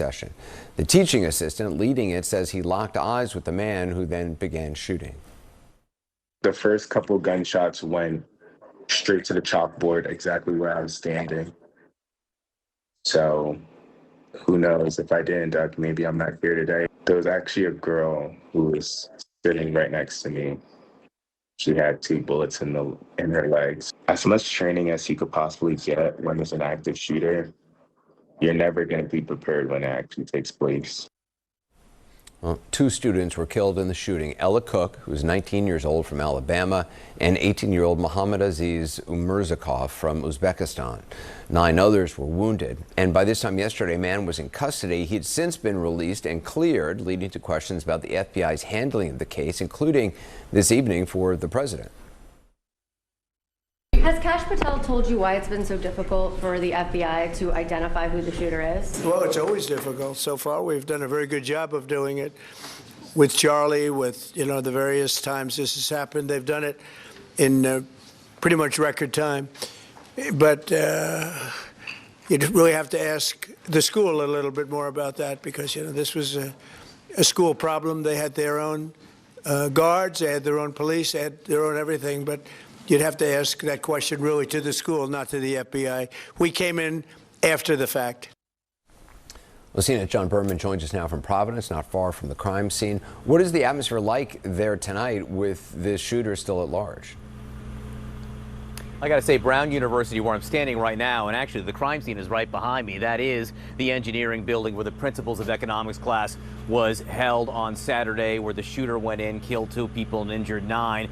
session. The teaching assistant leading it says he locked eyes with the man who then began shooting. The first couple gunshots went straight to the chalkboard, exactly where I was standing. So who knows, if I didn't duck, maybe I'm not here today. There was actually a girl who was sitting right next to me. She had 2 bullets in her legs. As much training as you could possibly get when there's an active shooter, you're never going to be prepared when it actually takes place. Well, 2 students were killed in the shooting. Ella Cook, who's 19 years old from Alabama, and 18-year-old Mohammad Aziz Umerzakov from Uzbekistan. 9 others were wounded. And by this time yesterday, a man was in custody. He had since been released and cleared, leading to questions about the FBI's handling of the case, including this evening for the president. Has Kash Patel told you why it's been so difficult for the FBI to identify who the shooter is? Well, it's always difficult. So far, we've done a very good job of doing it with Charlie, with, the various times this has happened. They've done it in pretty much record time. But you really have to ask the school a little bit more about that because, this was a school problem. They had their own guards, they had their own police, they had their own everything. But you'd have to ask that question really to the school, not to the FBI. We came in after the fact. Well, CNN John Berman joins us now from Providence, not far from the crime scene. What is the atmosphere like there tonight with this shooter still at large? I got to say, Brown University, where I'm standing right now, and actually the crime scene is right behind me. That is the engineering building where the Principles of Economics class was held on Saturday, where the shooter went in, killed 2 people and injured 9.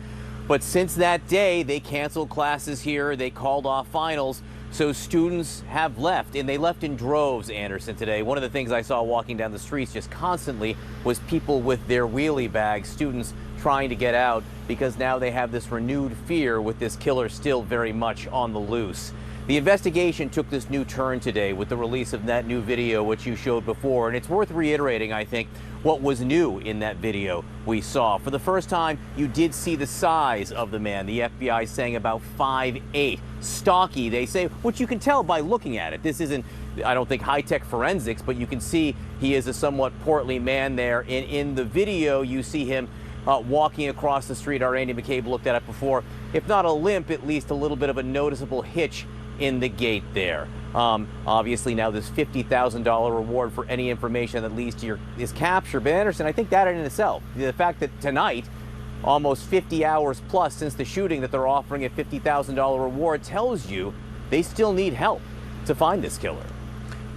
But since that day, they canceled classes here. They called off finals. So students have left, and they left in droves, Anderson, today. One of the things I saw walking down the streets just constantly was people with their wheelie bags, students trying to get out because now they have this renewed fear with this killer still very much on the loose. The investigation took this new turn today with the release of that new video, which you showed before, and it's worth reiterating, I think, what was new in that video we saw. For the first time, you did see the size of the man. The FBI saying about 5'8". Stocky, they say, which you can tell by looking at it. This isn't, I don't think, high-tech forensics, but you can see he is a somewhat portly man there. In the video, you see him walking across the street. Our Andy McCabe looked at it before. If not a limp, at least a little bit of a noticeable hitch in the gate there. Obviously now this $50,000 reward for any information that leads to his capture. But Anderson, I think that in itself, the fact that tonight, almost 50 hours plus since the shooting, that they're offering a $50,000 reward tells you they still need help to find this killer.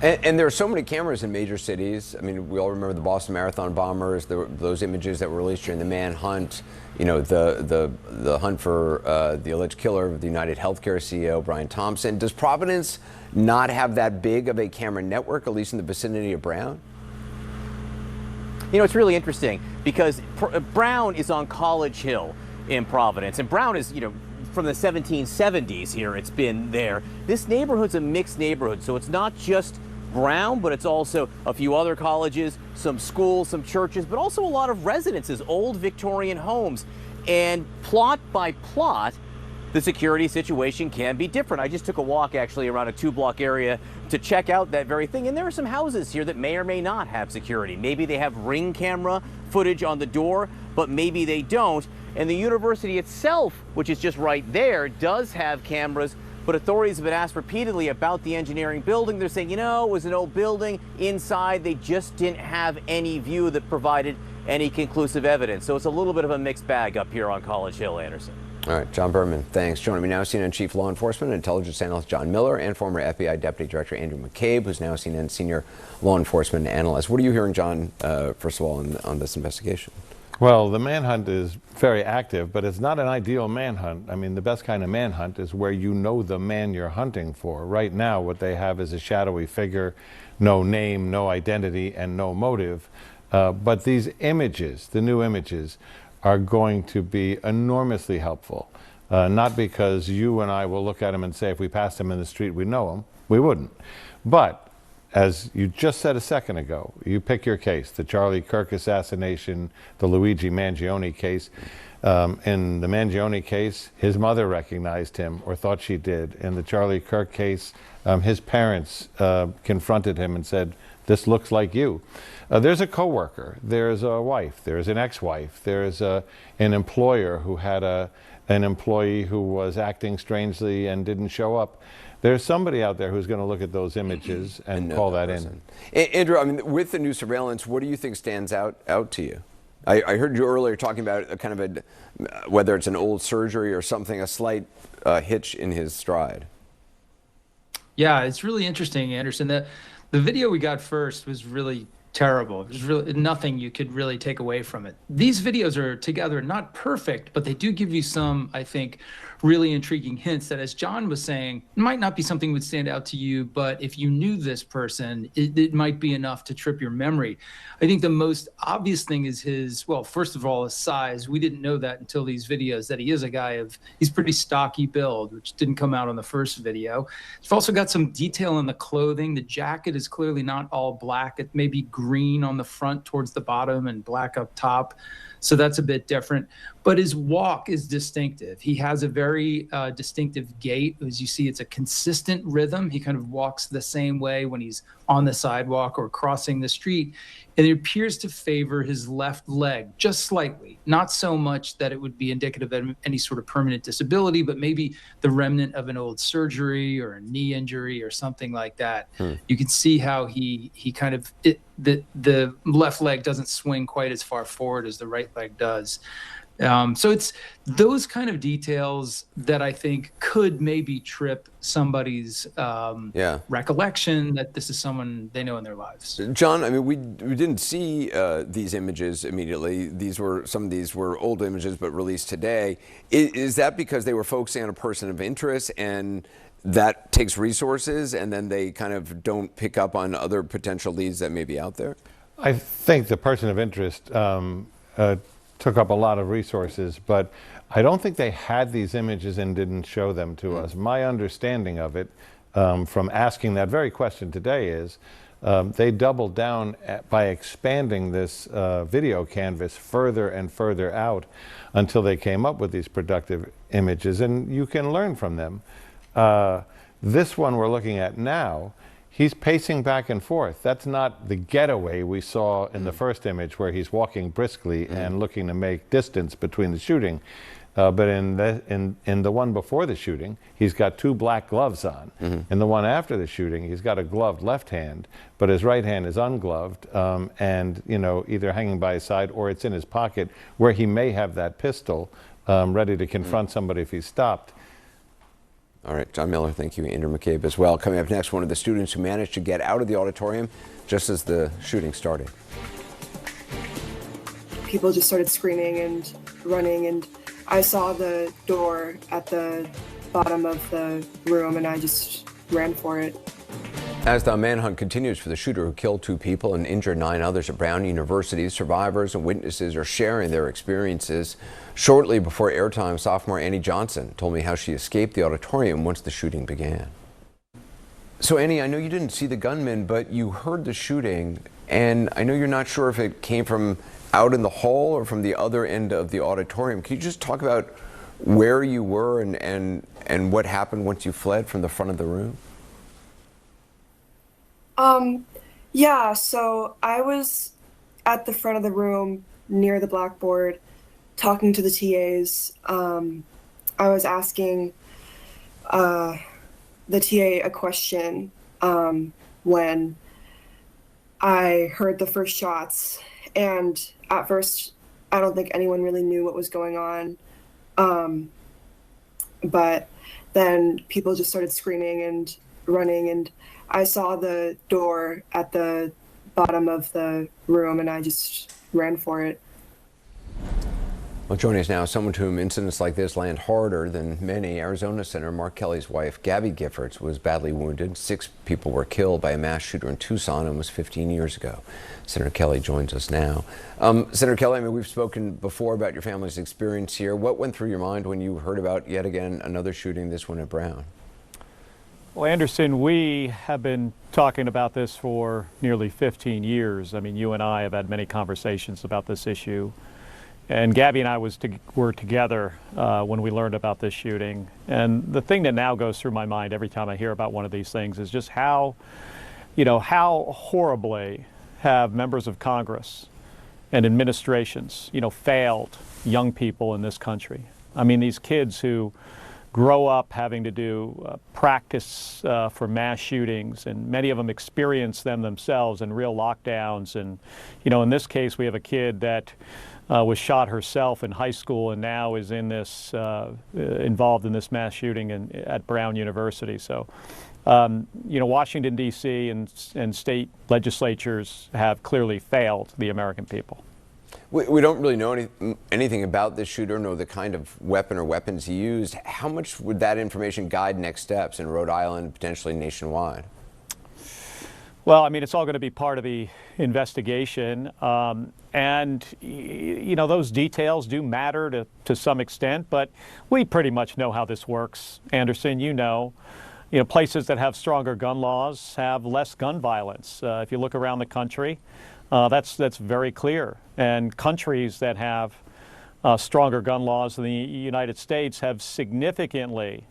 And there are so many cameras in major cities. I mean, we all remember the Boston Marathon bombers, those images that were released during the Manhunt, the hunt for the alleged killer of the United Healthcare CEO, Brian Thompson. Does Providence not have that big of a camera network, at least in the vicinity of Brown? It's really interesting because Brown is on College Hill in Providence, and Brown is, from the 1770s here, it's been there. This neighborhood's a mixed neighborhood, so it's not just Brown, but it's also a few other colleges, some schools, some churches, but also a lot of residences, old Victorian homes. And plot by plot, the security situation can be different. I just took a walk actually around a 2-block area to check out that very thing. And there are some houses here that may or may not have security. Maybe they have Ring camera footage on the door, but maybe they don't. And the university itself, which is just right there, does have cameras. But authorities have been asked repeatedly about the engineering building. They're saying, it was an old building. Inside, they just didn't have any view that provided any conclusive evidence. So it's a little bit of a mixed bag up here on College Hill, Anderson. All right, John Berman, thanks. Joining me now, CNN Chief Law Enforcement and Intelligence Analyst John Miller and former FBI Deputy Director Andrew McCabe, who's now CNN Senior Law Enforcement Analyst. What are you hearing, John, first of all, on this investigation? Well, the manhunt is very active, but it's not an ideal manhunt. I mean, the best kind of manhunt is where you know the man you're hunting for. Right now, what they have is a shadowy figure, no name, no identity, and no motive. But these images, the new images, are going to be enormously helpful. Not because you and I will look at them and say if we passed them in the street we know them. We wouldn't. But as you just said a second ago, you pick your case, the Charlie Kirk assassination, the Luigi Mangione case. In the Mangione case, his mother recognized him or thought she did. In the Charlie Kirk case, his parents confronted him and said, this looks like you. There's a coworker, there's a wife, there's an ex-wife, there's an employer who had an employee who was acting strangely and didn't show up. There's somebody out there who's going to look at those images and call that in. Andrew, I mean, with the new surveillance, what do you think stands out to you? I heard you earlier talking about a kind of a, whether it's an old surgery or something, a slight hitch in his stride. Yeah, it's really interesting, Anderson. The video we got first was really terrible. There's really nothing you could really take away from it. These videos are together not perfect, but they do give you some, I think, really intriguing hints that, as John was saying, it might not be something that would stand out to you, but if you knew this person, it might be enough to trip your memory. I think the most obvious thing is his, well, first of all, his size. We didn't know that until these videos, that he is a guy of, he's pretty stocky build, which didn't come out on the first video. We've also got some detail in the clothing. The jacket is clearly not all black. It may be green on the front towards the bottom and black up top. So that's a bit different. But his walk is distinctive. He has a very distinctive gait. As you see, it's a consistent rhythm. He kind of walks the same way when he's on the sidewalk or crossing the street. And it appears to favor his left leg just slightly, not so much that it would be indicative of any sort of permanent disability, but maybe the remnant of an old surgery or a knee injury or something like that. You can see how he kind of, the left leg doesn't swing quite as far forward as the right leg does. So it's those kind of details that I think could maybe trip somebody's recollection that this is someone they know in their lives. John, I mean, we didn't see these images immediately. Some of these were old images, but released today. Is that because they were focusing on a person of interest and that takes resources, and then they kind of don't pick up on other potential leads that may be out there? I think the person of interest took up a lot of resources, but I don't think they had these images and didn't show them to us. My understanding of it, from asking that very question today, is they doubled down by expanding this video canvas further and further out until they came up with these productive images, and you can learn from them. This one we're looking at now, he's pacing back and forth. That's not the getaway we saw in the first image where he's walking briskly and looking to make distance between the shooting. But in the one before the shooting, he's got two black gloves on. In the one after the shooting, he's got a gloved left hand, but his right hand is ungloved and, you know, either hanging by his side or it's in his pocket where he may have that pistol ready to confront somebody if he's stopped. All right, John Miller, thank you. Andrew McCabe as well. Coming up next, one of the students who managed to get out of the auditorium just as the shooting started. People just started screaming and running, and I saw the door at the bottom of the room, and I just ran for it. As the manhunt continues for the shooter who killed 2 people and injured 9 others at Brown University, survivors and witnesses are sharing their experiences. Shortly before airtime, sophomore Annie Johnson told me how she escaped the auditorium once the shooting began. So Annie, I know you didn't see the gunman, but you heard the shooting, and I know you're not sure if it came from out in the hall or from the other end of the auditorium. Can you just talk about where you were and what happened once you fled from the front of the room? Yeah, so I was at the front of the room near the blackboard talking to the TAs. I was asking the TA a question when I heard the first shots, and at first I don't think anyone really knew what was going on, but then people just started screaming and running, and I saw the door at the bottom of the room, and I just ran for it. Well, joining us now is someone to whom incidents like this land harder than many. Arizona Senator Mark Kelly's wife, Gabby Giffords, was badly wounded. 6 people were killed by a mass shooter in Tucson almost 15 years ago. Senator Kelly joins us now. Senator Kelly, I mean, we've spoken before about your family's experience here. What went through your mind when you heard about, yet again, another shooting, this one at Brown? Well, Anderson, we have been talking about this for nearly 15 years. I mean, you and I have had many conversations about this issue. And Gabby and I were together when we learned about this shooting. And the thing that now goes through my mind every time I hear about one of these things is just how how horribly have members of Congress and administrations, failed young people in this country. I mean, these kids who grow up having to do practice for mass shootings, and many of them experience them themselves in real lockdowns. And, in this case, we have a kid that was shot herself in high school and now is in this, involved in this mass shooting at Brown University. So, Washington, D.C. and state legislatures have clearly failed the American people. We don't really know anything about this shooter, nor the kind of weapon or weapons he used. How much would that information guide next steps in Rhode Island, potentially nationwide? Well, I mean, it's all going to be part of the investigation. And, those details do matter to some extent, but we pretty much know how this works. Anderson, places that have stronger gun laws have less gun violence. If you look around the country, that's very clear. And countries that have stronger gun laws than the United States have significantly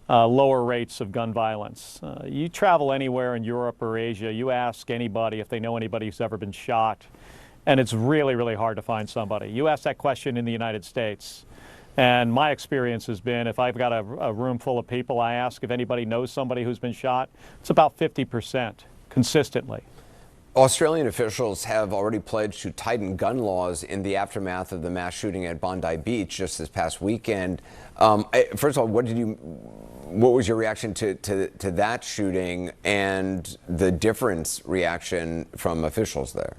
lower rates of gun violence. You travel anywhere in Europe or Asia, you ask anybody if they know anybody who's ever been shot, and it's really, really hard to find somebody. You ask that question in the United States, and my experience has been if I've got a room full of people, I ask if anybody knows somebody who's been shot, it's about 50% consistently. Australian officials have already pledged to tighten gun laws in the aftermath of the mass shooting at Bondi Beach just this past weekend. First of all, what was your reaction to that shooting and the difference reaction from officials there?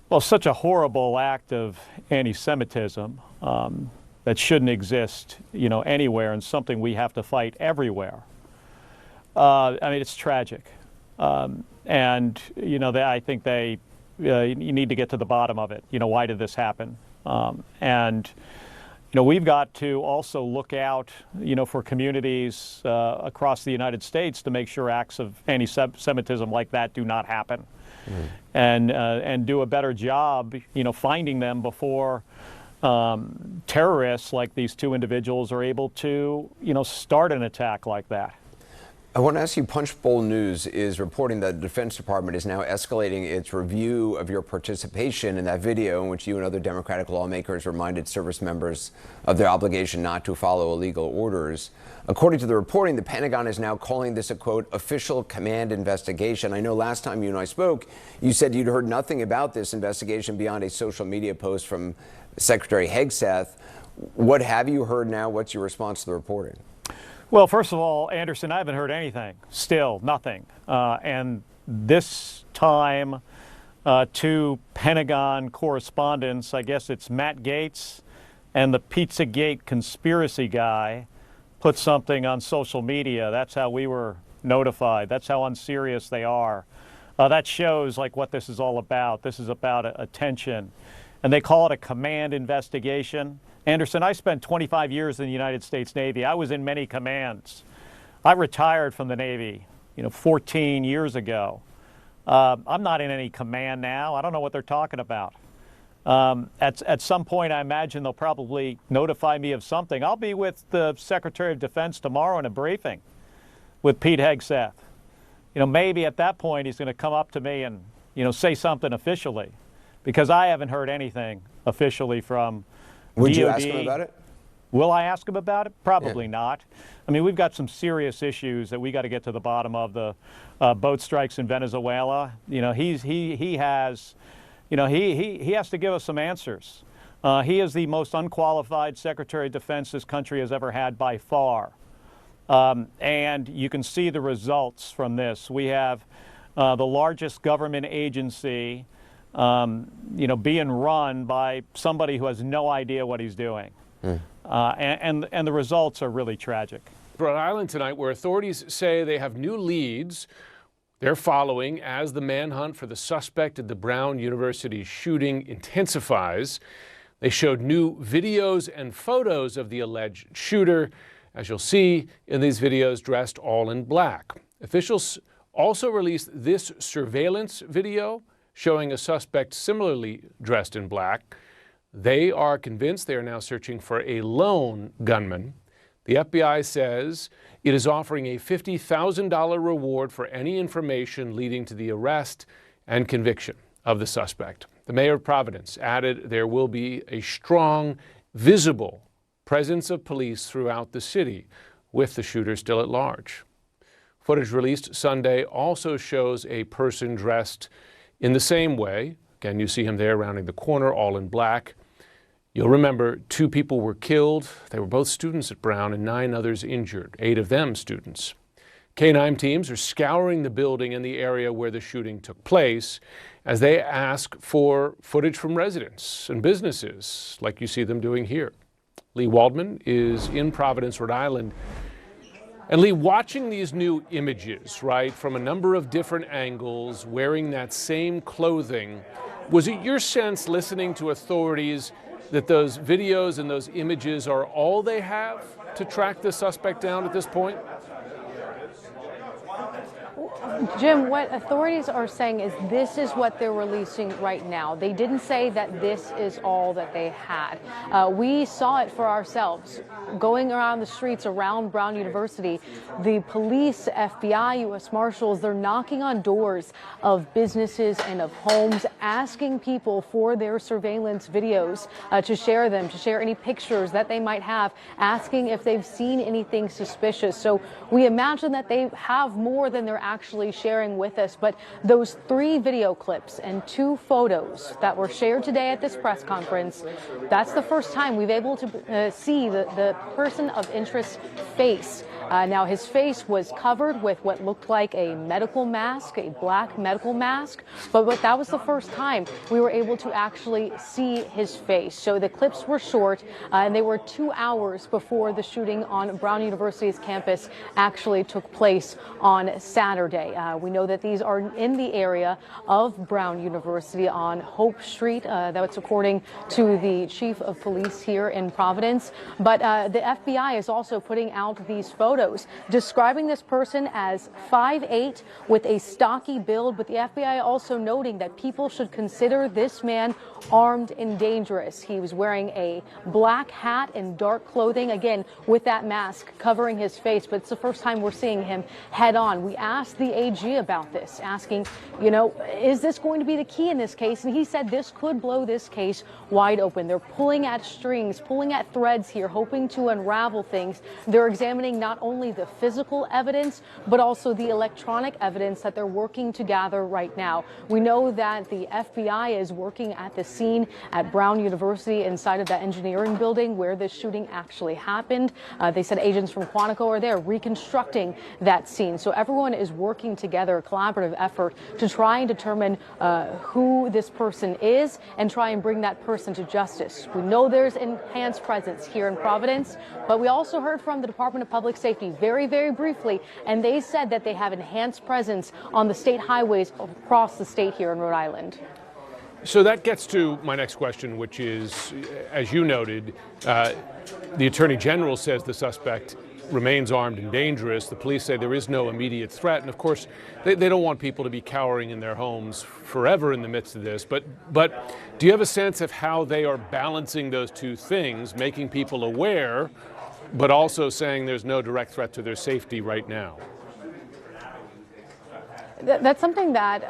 Well, such a horrible act of anti-Semitism that shouldn't exist, anywhere, and something we have to fight everywhere. I mean, it's tragic. And, I think you need to get to the bottom of it. Why did this happen? And, we've got to also look out, for communities across the United States to make sure acts of anti-Semitism like that do not happen. And do a better job, finding them before terrorists like these two individuals are able to, start an attack like that. I want to ask you, Punchbowl News is reporting that the Defense Department is now escalating its review of your participation in that video in which you and other Democratic lawmakers reminded service members of their obligation not to follow illegal orders. According to the reporting, the Pentagon is now calling this a, quote, official command investigation. I know last time you and I spoke, you said you'd heard nothing about this investigation beyond a social media post from Secretary Hegseth. What have you heard now? What's your response to the reporting? Well, first of all, Anderson, I haven't heard anything. Still, nothing. And this time, two Pentagon correspondents, I guess it's Matt Gaetz and the Pizzagate conspiracy guy, put something on social media. That's how we were notified. That's how unserious they are. That shows like what this is all about. This is about attention. And they call it a command investigation. Anderson, I spent 25 years in the United States Navy. I was in many commands. I retired from the Navy, 14 years ago. I'm not in any command now. I don't know what they're talking about. At some point, I imagine they'll probably notify me of something. I'll be with the Secretary of Defense tomorrow in a briefing with Pete Hegseth. Maybe at that point he's going to come up to me and, say something officially, because I haven't heard anything officially from Would DOD. you ask him about it? Will I ask him about it? Probably not. I mean, we've got some serious issues that we got to get to the bottom of. The boat strikes in Venezuela. He has to give us some answers. He is the most unqualified Secretary of Defense this country has ever had by far. And you can see the results from this. We have the largest government agency being run by somebody who has no idea what he's doing. And the results are really tragic. Rhode Island tonight, where authorities say they have new leads they're following as the manhunt for the suspect at the Brown University shooting intensifies. They showed new videos and photos of the alleged shooter, as you'll see in these videos, dressed all in black. Officials also released this surveillance video showing a suspect similarly dressed in black. They are convinced they are now searching for a lone gunman. The FBI says it is offering a $50,000 reward for any information leading to the arrest and conviction of the suspect. The mayor of Providence added there will be a strong, visible presence of police throughout the city, with the shooter still at large. Footage released Sunday also shows a person dressed in the same way. Again, you see him there rounding the corner, all in black. You'll remember 2 people were killed. They were both students at Brown and 9 others injured, 8 of them students. K-9 teams are scouring the building and the area where the shooting took place as they ask for footage from residents and businesses like you see them doing here. Lee Waldman is in Providence, Rhode Island. And Lee, watching these new images, right, from a number of different angles, wearing that same clothing, was it your sense, listening to authorities, that those videos and those images are all they have to track the suspect down at this point? Jim, what authorities are saying is this is what they're releasing right now. They didn't say that this is all that they had. We saw it for ourselves. Going around the streets around Brown University, the police, FBI, U.S. Marshals, they're knocking on doors of businesses and of homes, asking people for their surveillance videos to share them, to share any pictures that they might have, asking if they've seen anything suspicious. So we imagine that they have more than they're actually sharing with us. But those 3 video clips and 2 photos that were shared today at this press conference, that's the first time we've been able to see the person of interest's face. Now, his face was covered with what looked like a medical mask, a black medical mask, but that was the first time we were able to actually see his face. So the clips were short, and they were 2 hours before the shooting on Brown University's campus actually took place on Saturday. We know that these are in the area of Brown University on Hope Street. That's according to the chief of police here in Providence. But the FBI is also putting out these photos describing this person as 5'8" with a stocky build, but the FBI also noting that people should consider this man armed and dangerous. He was wearing a black hat and dark clothing, again with that mask covering his face, but it's the first time we're seeing him head on. We asked the AG about this, asking, is this going to be the key in this case? And he said this could blow this case wide open. They're pulling at strings, pulling at threads here, hoping to unravel things. They're examining not only the physical evidence, but also the electronic evidence that they're working to gather right now. We know that the FBI is working at the scene at Brown University inside of that engineering building where this shooting actually happened. They said agents from Quantico are there reconstructing that scene. So everyone is working together, a collaborative effort to try and determine who this person is and try and bring that person to justice. We know there's enhanced presence here in Providence, but we also heard from the Department of Public Safety very, very briefly, and they said that they have enhanced presence on the state highways across the state here in Rhode Island. So that gets to my next question, which is, as you noted, the Attorney General says the suspect remains armed and dangerous. The police say there is no immediate threat. And of course, they don't want people to be cowering in their homes forever in the midst of this. But do you have a sense of how they are balancing those two things, making people aware, but also saying there's no direct threat to their safety right now? That's something that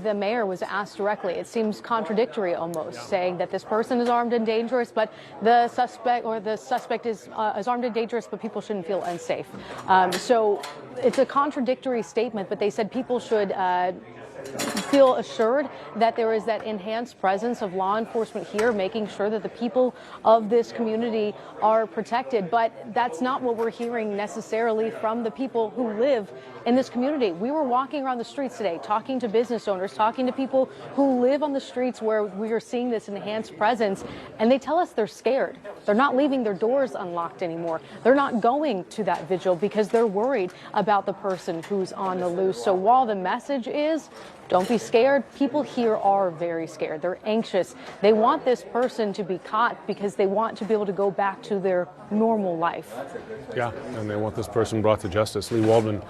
the mayor was asked directly. It seems contradictory almost, saying that this person is armed and dangerous, but the suspect is armed and dangerous, but people shouldn't feel unsafe. So it's a contradictory statement, but they said people should feel assured that there is that enhanced presence of law enforcement here, making sure that the people of this community are protected. But that's not what we're hearing necessarily from the people who live in this community. We were walking around the streets today, talking to business owners, talking to people who live on the streets where we are seeing this enhanced presence, and they tell us they're scared. They're not leaving their doors unlocked anymore. They're not going to that vigil because they're worried about the person who's on the loose. So while the message is, don't be scared, people here are very scared. They're anxious. They want this person to be caught because they want to be able to go back to their normal life. Yeah, and they want this person brought to justice. Lee Waldman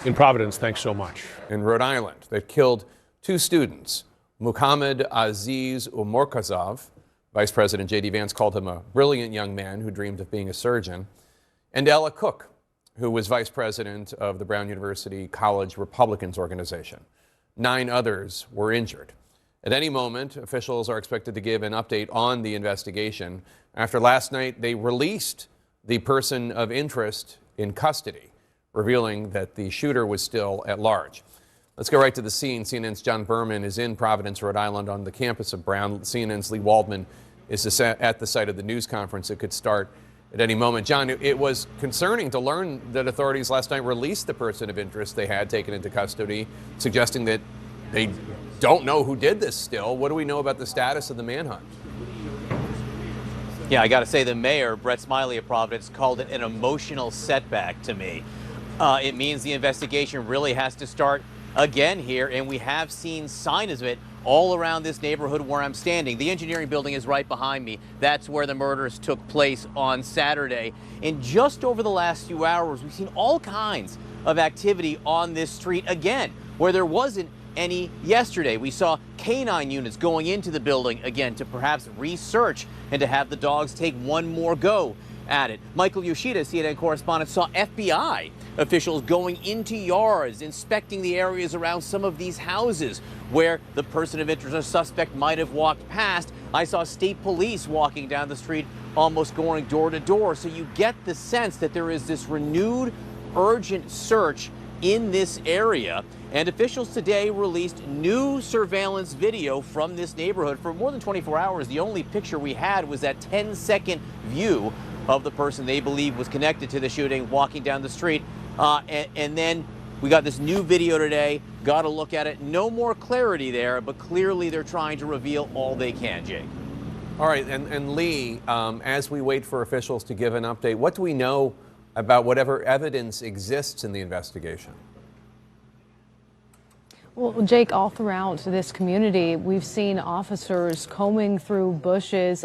in Providence, thanks so much. In Rhode Island, they've killed 2 students. Muhammad Aziz Umorkazov, Vice President J.D. Vance called him a brilliant young man who dreamed of being a surgeon. and Ella Cook, who was vice president of the Brown University College Republicans organization. 9 others were injured. At any moment, officials are expected to give an update on the investigation. After last night, they released the person of interest in custody, revealing that the shooter was still at large. Let's go right to the scene. CNN's John Berman is in Providence, Rhode Island, on the campus of Brown. CNN's Lee Waldman is at the site of the news conference that could start at any moment. John, it was concerning to learn that authorities last night released the person of interest they had taken into custody, suggesting that they don't know who did this still. What do we know about the status of the manhunt? Yeah, I got to say, the mayor, Brett Smiley of Providence, called it an emotional setback to me. It means the investigation really has to start again here, and we have seen signs of it all around this neighborhood where I'm standing. The engineering building is right behind me. That's where the murders took place on Saturday. And just over the last few hours, we've seen all kinds of activity on this street again, where there wasn't any yesterday. We saw canine units going into the building again to perhaps research and to have the dogs take one more go at it. Michael Yoshida, CNN correspondent, saw FBI officials going into yards, inspecting the areas around some of these houses where the person of interest or suspect might have walked past. I saw state police walking down the street, almost going door to door. So you get the sense that there is this renewed, urgent search in this area. And officials today released new surveillance video from this neighborhood. For more than 24 hours, the only picture we had was that 10-second view of the person they believe was connected to the shooting walking down the street. And then we got this new video today. Got to look at it. No more clarity there, but clearly they're trying to reveal all they can, Jake. All right, and Lee, as we wait for officials to give an update, what do we know about whatever evidence exists in the investigation? Well, Jake, all throughout this community, we've seen officers combing through bushes,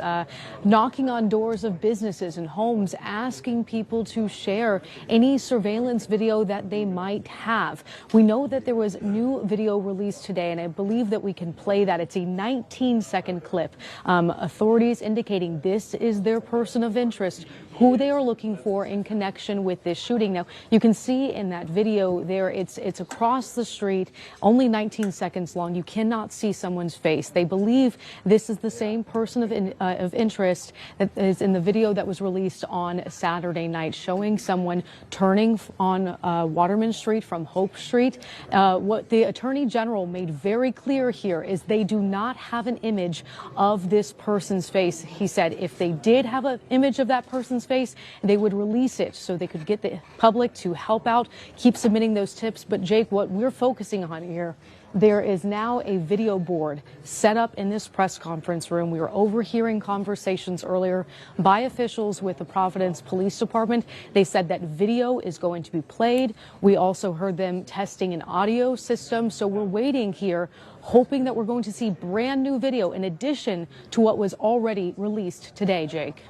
knocking on doors of businesses and homes, asking people to share any surveillance video that they might have. We know that there was new video released today, and I believe that we can play that. It's a 19-second clip. Authorities indicating this is their person of interest, who they are looking for in connection with this shooting. Now, you can see in that video there, it's across the street, only 19 seconds long. You cannot see someone's face. They believe this is the same person of interest that is in the video that was released on Saturday night, showing someone turning on Waterman Street from Hope Street. What the Attorney General made very clear here is they do not have an image of this person's face. He said if they did have an image of that person's face, they would release it so they could get the public to help out, keep submitting those tips. But Jake, what we're focusing on here, there is now a video board set up in this press conference room. We were overhearing conversations earlier by officials with the Providence Police Department. They said that video is going to be played. We also heard them testing an audio system. So we're waiting here, hoping that we're going to see brand new video in addition to what was already released today, Jake.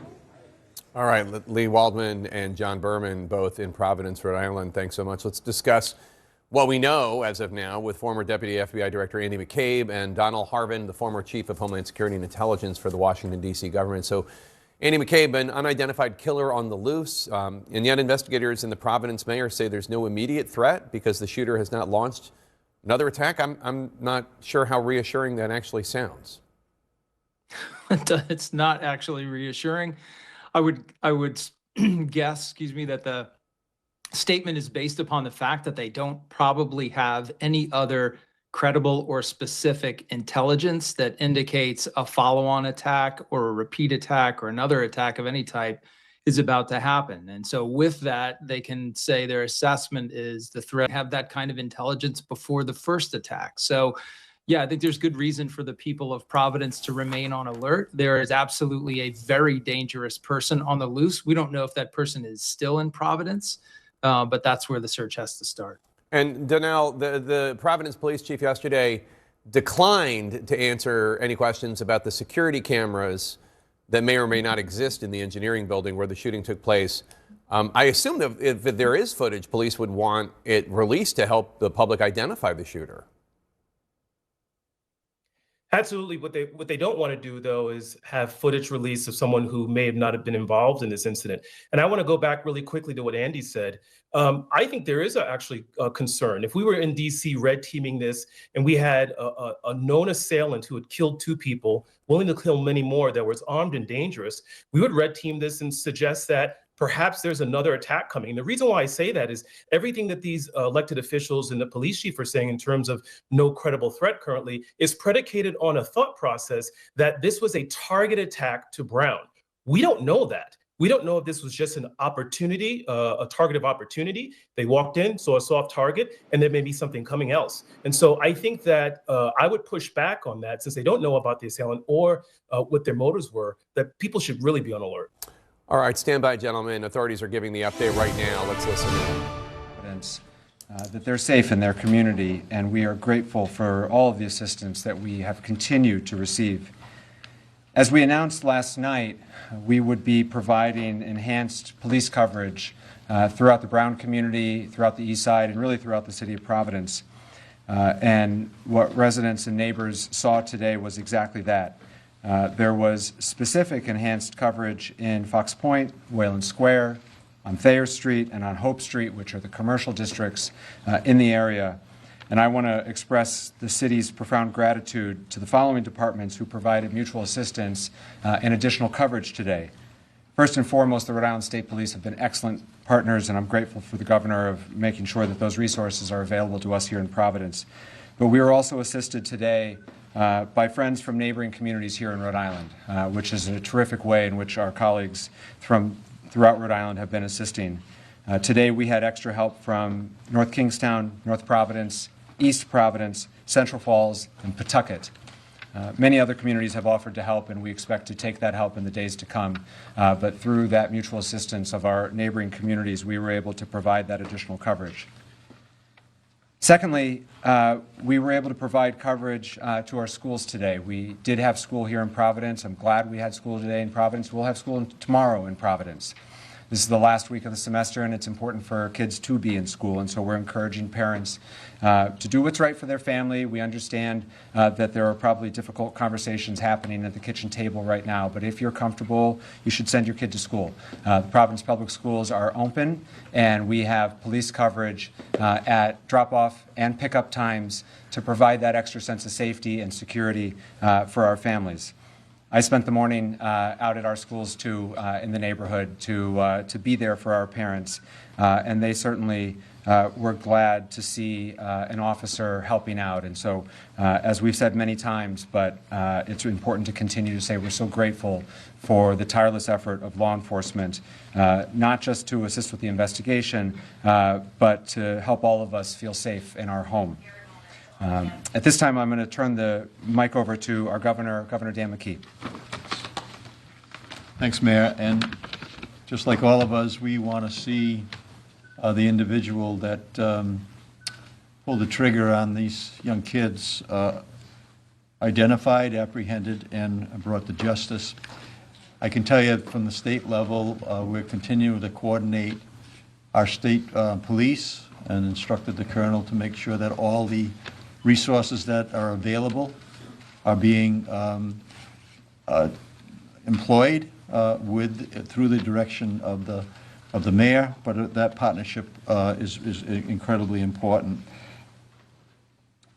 All right, Lee Waldman and John Berman, both in Providence, Rhode Island. Thanks so much. Let's discuss what we know as of now with former Deputy FBI Director Andy McCabe and Donald Harvin, the former Chief of Homeland Security and Intelligence for the Washington, D.C. government. So Andy McCabe, an unidentified killer on the loose, and yet investigators in the Providence mayor say there's no immediate threat because the shooter has not launched another attack. I'm not sure how reassuring that actually sounds. It's not actually reassuring. I would guess, that the statement is based upon the fact that they don't probably have any other credible or specific intelligence that indicates a follow-on attack or a repeat attack or another attack of any type is about to happen. And so with that, they can say their assessment is the threat have that kind of intelligence before the first attack. So yeah, I think there's good reason for the people of Providence to remain on alert. There is absolutely a very dangerous person on the loose. We don't know if that person is still in Providence, but that's where the search has to start. And Donnell, the Providence police chief yesterday declined to answer any questions about the security cameras that may or may not exist in the engineering building where the shooting took place. I assume that if there is footage, police would want it released to help the public identify the shooter. Absolutely. What they don't want to do, though, is have footage released of someone who may have not have been involved in this incident. And I want to go back really quickly to what Andy said. I think there is actually a concern. If we were in D.C. red teaming this and we had a known assailant who had killed 2 people, willing to kill many more, that was armed and dangerous, we would red team this and suggest that perhaps there's another attack coming. And the reason why I say that is everything that these elected officials and the police chief are saying in terms of no credible threat currently is predicated on a thought process that this was a target attack to Brown. We don't know that. We don't know if this was just an opportunity, a target of opportunity. They walked in, saw a soft target, and there may be something coming else. And so I think that I would push back on that, since they don't know about the assailant or what their motives were, that people should really be on alert. All right, stand by, gentlemen. Authorities are giving the update right now. Let's listen in. That they're safe in their community, and we are grateful for all of the assistance that we have continued to receive. As we announced last night, we would be providing enhanced police coverage throughout the Brown community, throughout the East Side, and really throughout the city of Providence. And what residents and neighbors saw today was exactly that. There was specific enhanced coverage in Fox Point, Wayland Square, on Thayer Street, and on Hope Street, which are the commercial districts in the area. And I want to express the city's profound gratitude to the following departments who provided mutual assistance and additional coverage today. First and foremost, the Rhode Island State Police have been excellent partners, and I'm grateful for the governor of making sure that those resources are available to us here in Providence. But we were also assisted today by friends from neighboring communities here in Rhode Island, which is a terrific way in which our colleagues from throughout Rhode Island have been assisting. Today we had extra help from North Kingstown, North Providence, East Providence, Central Falls, and Pawtucket. Many other communities have offered to help, and we expect to take that help in the days to come. But through that mutual assistance of our neighboring communities, we were able to provide that additional coverage. Secondly, we were able to provide coverage to our schools today. We did have school here in Providence. I'm glad we had school today in Providence. We'll have school tomorrow in Providence. This is the last week of the semester, and it's important for kids to be in school, and so we're encouraging parents to do what's right for their family. We understand that there are probably difficult conversations happening at the kitchen table right now, but if you're comfortable, you should send your kid to school. The Providence Public Schools are open, and we have police coverage at drop-off and pickup times to provide that extra sense of safety and security for our families. I spent the morning out at our schools too, in the neighborhood, to be there for our parents, and they certainly were glad to see an officer helping out. And so, as we've said many times, but it's important to continue to say we're so grateful for the tireless effort of law enforcement, not just to assist with the investigation, but to help all of us feel safe in our home. At this time, I'm going to turn the mic over to our Governor Dan McKee. Thanks, Mayor. And just like all of us, we want to see the individual that pulled the trigger on these young kids identified, apprehended, and brought to justice. I can tell you from the state level, we're continuing to coordinate our state police and instructed the colonel to make sure that all the resources that are available are being employed through the direction of the mayor, but that partnership is incredibly important.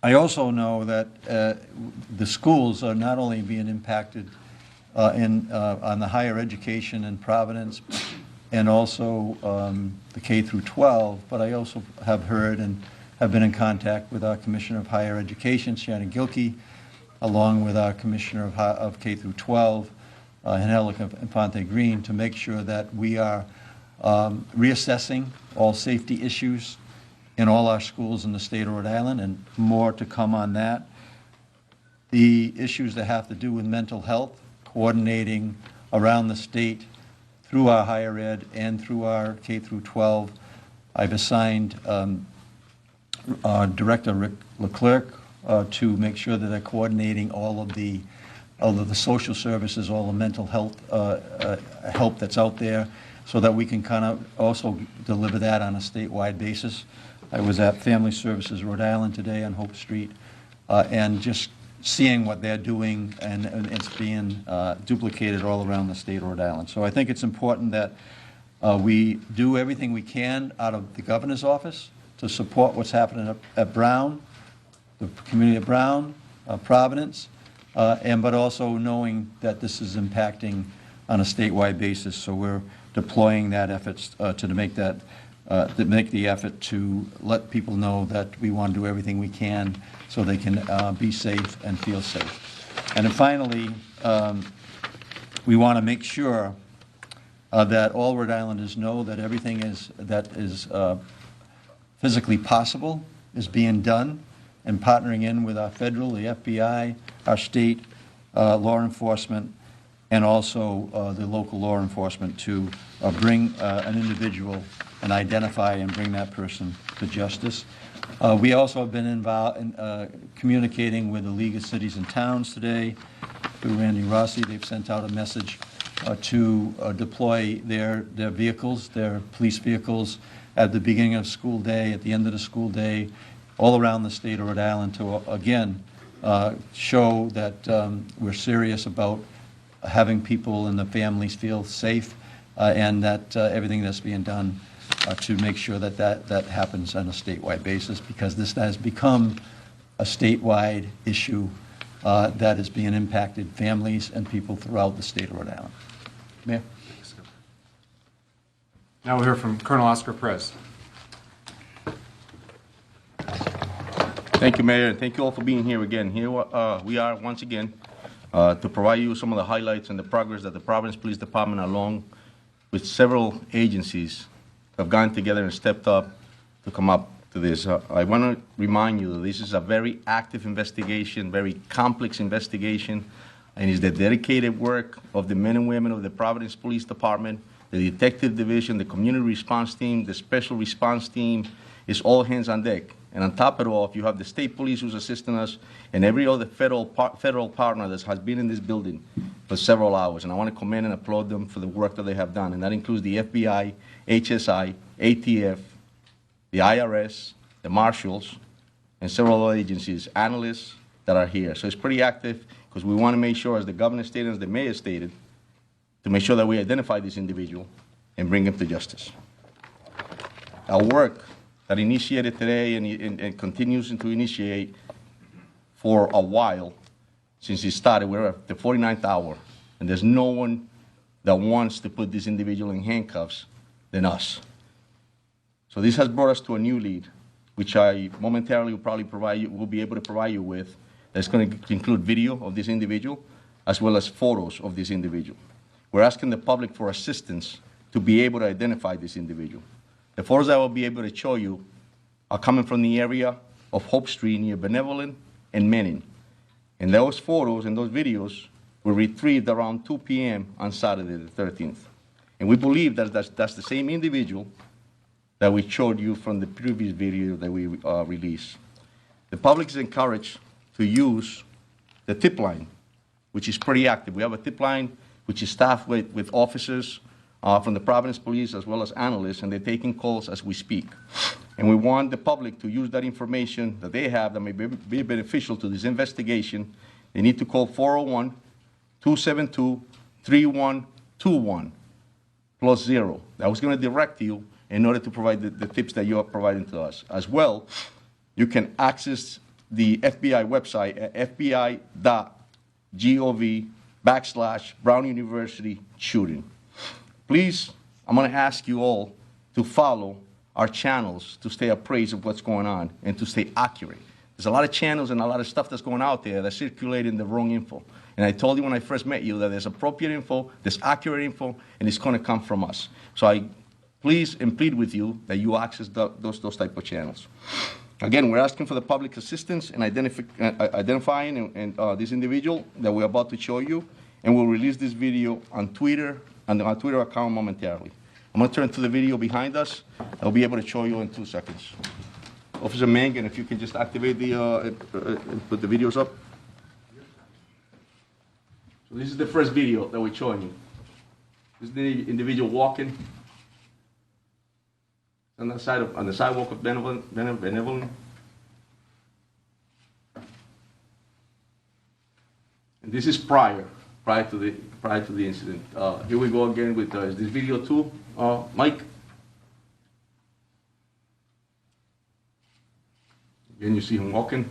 I also know that the schools are not only being impacted on the higher education in Providence and also the K through 12, but I also have heard and have been in contact with our Commissioner of Higher Education, Shannon Gilkey, along with our Commissioner of K through 12, Angelica Infante Green, to make sure that we are reassessing all safety issues in all our schools in the state of Rhode Island, and more to come on that. The issues that have to do with mental health, coordinating around the state through our higher ed and through our K through 12. I've assigned Director Rick Leclerc to make sure that they're coordinating all of the social services, all the mental health help that's out there, so that we can kind of also deliver that on a statewide basis. I was at Family Services Rhode Island today on Hope Street, and just seeing what they're doing, and it's being duplicated all around the state of Rhode Island. So I think it's important that we do everything we can out of the governor's office to support what's happening at Brown, the community of Brown, Providence, but also knowing that this is impacting on a statewide basis. So we're deploying that efforts to make the effort to let people know that we want to do everything we can so they can be safe and feel safe. And then finally, we want to make sure that all Rhode Islanders know that everything that is physically possible is being done, and partnering in with our federal, the FBI, our state law enforcement, and also the local law enforcement to bring an individual and identify and bring that person to justice. We also have been involved in communicating with the League of Cities and Towns today through Randy Rossi. They've sent out a message to deploy their vehicles, their police vehicles, at the beginning of school day, at the end of the school day, all around the state of Rhode Island to, again, show that we're serious about having people and the families feel safe, and that everything that's being done to make sure that that happens on a statewide basis, because this has become a statewide issue that is being impacted families and people throughout the state of Rhode Island. Mayor? Now we'll hear from Colonel Oscar Perez. Thank you, Mayor, and thank you all for being here again. Here we are once again to provide you some of the highlights and the progress that the Providence Police Department, along with several agencies, have gone together and stepped up to come up to this. I want to remind you that this is a very active investigation, very complex investigation, and it's the dedicated work of the men and women of the Providence Police Department, the Detective Division, the Community Response Team, the Special Response Team. It's all hands on deck. And on top of it all, if you have the state police who's assisting us and every other federal partner that has been in this building for several hours, and I want to commend and applaud them for the work that they have done, and that includes the FBI, HSI, ATF, the IRS, the marshals, and several other agencies, analysts that are here. So it's pretty active because we want to make sure, as the governor stated, as the mayor stated, to make sure that we identify this individual and bring him to justice. Our work that initiated today and continues to initiate for a while since it started. We're at the 49th hour, and there's no one that wants to put this individual in handcuffs than us. So this has brought us to a new lead, which I momentarily will probably will be able to provide you with. That's going to include video of this individual as well as photos of this individual. We're asking the public for assistance to be able to identify this individual. The photos I will be able to show you are coming from the area of Hope Street near Benevolent and Menin. And those photos and those videos were retrieved around 2 p.m. on Saturday the 13th. And we believe that that's the same individual that we showed you from the previous video that we released. The public is encouraged to use the tip line, which is pretty active. We have a tip line which is staffed with officers from the Providence Police as well as analysts, and they're taking calls as we speak. And we want the public to use that information that they have that may be beneficial to this investigation. They need to call 401-272-3121 +0. That was going to direct you in order to provide the tips that you are providing to us. As well, you can access the FBI website at fbi.gov/Brown University shooting. Please, I'm going to ask you all to follow our channels to stay appraised of what's going on and to stay accurate. There's a lot of channels and a lot of stuff that's going out there that's circulating the wrong info. And I told you when I first met you that there's appropriate info, there's accurate info, and it's going to come from us. So I please and plead with you that you access those type of channels. Again, we're asking for the public assistance in identifying this individual that we're about to show you, and we'll release this video on Twitter and our Twitter account momentarily. I'm going to turn to the video behind us. I'll be able to show you in 2 seconds. Officer Mangan, if you can just activate and put the videos up. So this is the first video that we're showing you. This is the individual walking on the sidewalk of Benevolent. And this is prior to the incident. Here we go again with is this video too, Mike? Again, you see him walking.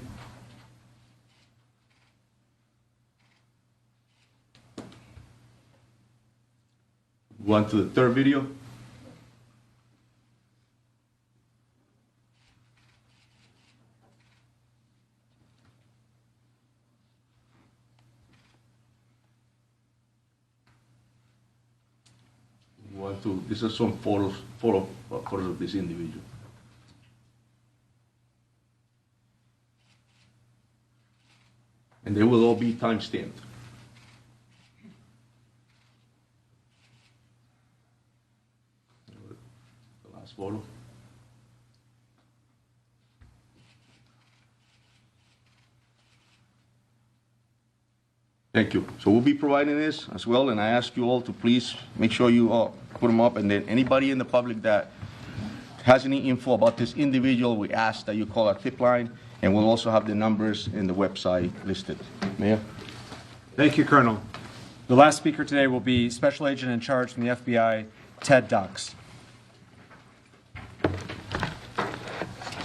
Go on to the third video. These are some photos of this individual. And they will all be time-stamped. The last photo. Thank you. So we'll be providing this as well, and I ask you all to please make sure you put them up, and then anybody in the public that has any info about this individual, we ask that you call our tip line, and we'll also have the numbers in the website listed. Mayor? Thank you, Colonel. The last speaker today will be Special Agent in Charge from the FBI, Ted Dux.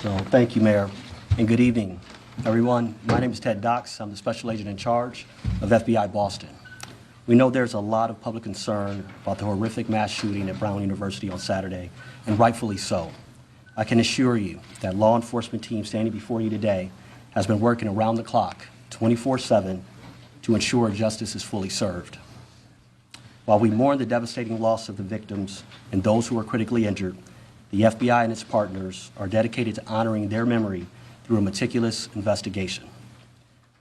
So thank you, Mayor, and good evening, everyone. My name is Ted Dux. I'm the Special Agent in Charge of FBI Boston. We know there's a lot of public concern about the horrific mass shooting at Brown University on Saturday, and rightfully so. I can assure you that law enforcement team standing before you today has been working around the clock, 24/7, to ensure justice is fully served. While we mourn the devastating loss of the victims and those who are critically injured, the FBI and its partners are dedicated to honoring their memory through a meticulous investigation.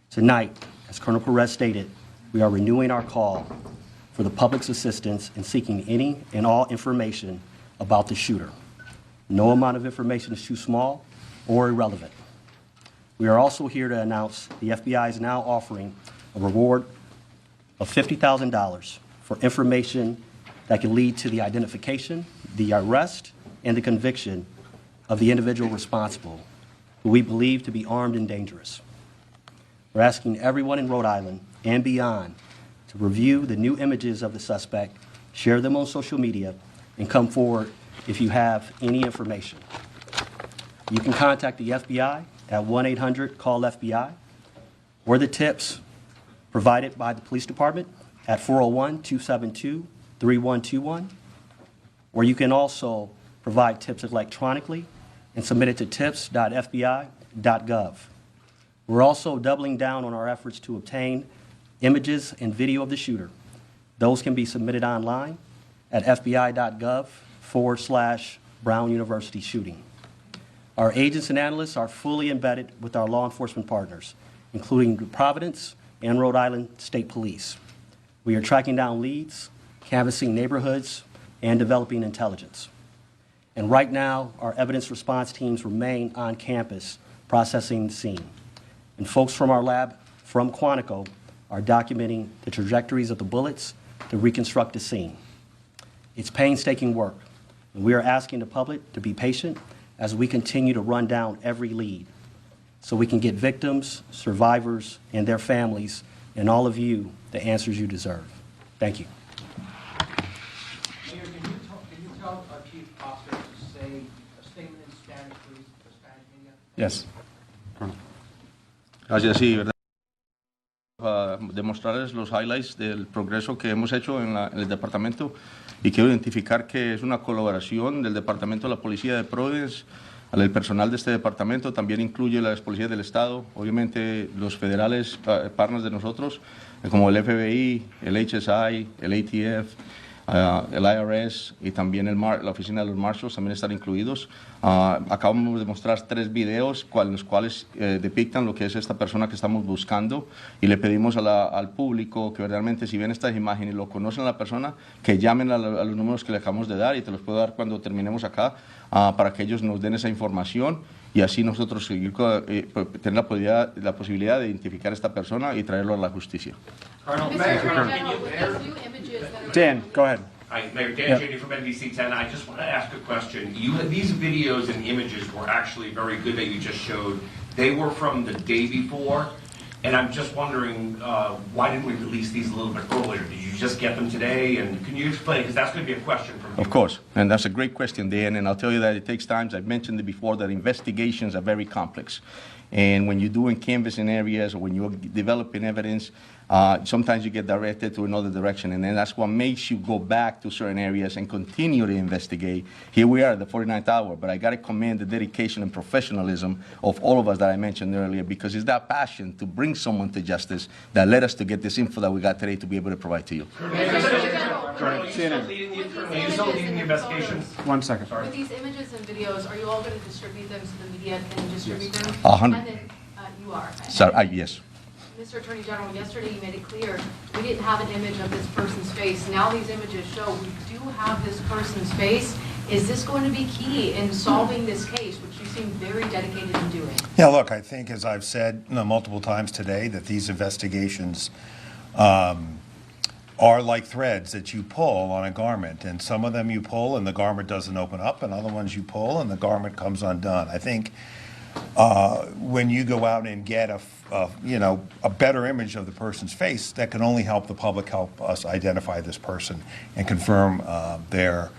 Tonight, as Colonel Perez stated, we are renewing our call for the public's assistance in seeking any and all information about the shooter. No amount of information is too small or irrelevant. We are also here to announce the FBI is now offering a reward of $50,000 for information that can lead to the identification, the arrest, and the conviction of the individual responsible, who we believe to be armed and dangerous. We're asking everyone in Rhode Island and beyond to review the new images of the suspect, share them on social media, and come forward if you have any information. You can contact the FBI at 1-800-CALL-FBI or the tips provided by the police department at 401-272-3121, or you can also provide tips electronically and submit it to tips.fbi.gov. We're also doubling down on our efforts to obtain images and video of the shooter. Those can be submitted online at fbi.gov/Brown University shooting. Our agents and analysts are fully embedded with our law enforcement partners, including Providence and Rhode Island State Police. We are tracking down leads, canvassing neighborhoods, and developing intelligence. And right now, our evidence response teams remain on campus processing the scene. And folks from our lab from Quantico are documenting the trajectories of the bullets to reconstruct the scene. It's painstaking work, and we are asking the public to be patient as we continue to run down every lead so we can get victims, survivors, and their families, and all of you, the answers you deserve. Thank you. Mayor, can you tell our chief officer to say a statement in Spanish, please, for Spanish media? Yes. Gracias, sí, ¿verdad? Demostrarles los highlights del progreso que hemos hecho en el departamento, y quiero identificar que es una colaboración del Departamento de la Policía de Providence, el personal de este departamento, también incluye las policías del Estado, obviamente los federales partners de nosotros, como el FBI, el HSI, el ATF, el IRS y también la oficina de los Marshals también están incluidos. Acabamos de mostrar 3 videos los cuales depictan lo que es esta persona que estamos buscando, y le pedimos al público que realmente, si ven estas imágenes y lo conocen a la persona, que llamen a los números que le acabamos de dar, y te los puedo dar cuando terminemos acá, para que ellos nos den esa información y así nosotros seguir tener la posibilidad de identificar a esta persona y traerlo a la justicia. Dan, go ahead. Hi, Mayor Dan Jr. from NBC 10. I just want to ask a question. These videos and images were actually very good that you just showed. They were from the day before, And I'm just wondering, why didn't we release these a little bit earlier? Did you just get them today? And can you explain? Because that's going to be a question from you. Of course, and that's a great question, Dan, and I'll tell you that it takes time. I've mentioned it before that investigations are very complex. And when you're doing canvassing areas or when you're developing evidence, sometimes you get directed to another direction, and then that's what makes you go back to certain areas and continue to investigate. Here we are at the 49th hour, but I got to commend the dedication and professionalism of all of us that I mentioned earlier, because it's that passion to bring someone to justice that led us to get this info that we got today to be able to provide to you. Are you still leading the investigations? 1 second. With these images and videos, are you all going to distribute them so the media can distribute them? 100. And then you are. Sorry, yes. Mr. Attorney General, yesterday you made it clear we didn't have an image of this person's face. Now these images show we do have this person's face. Is this going to be key in solving this case, which you seem very dedicated in doing? Yeah, look, I think, as I've said multiple times today, that these investigations are like threads that you pull on a garment, and some of them you pull and the garment doesn't open up, and other ones you pull and the garment comes undone. I think when you go out and get a better image of the person's face, that can only help the public, help us identify this person and confirm that they're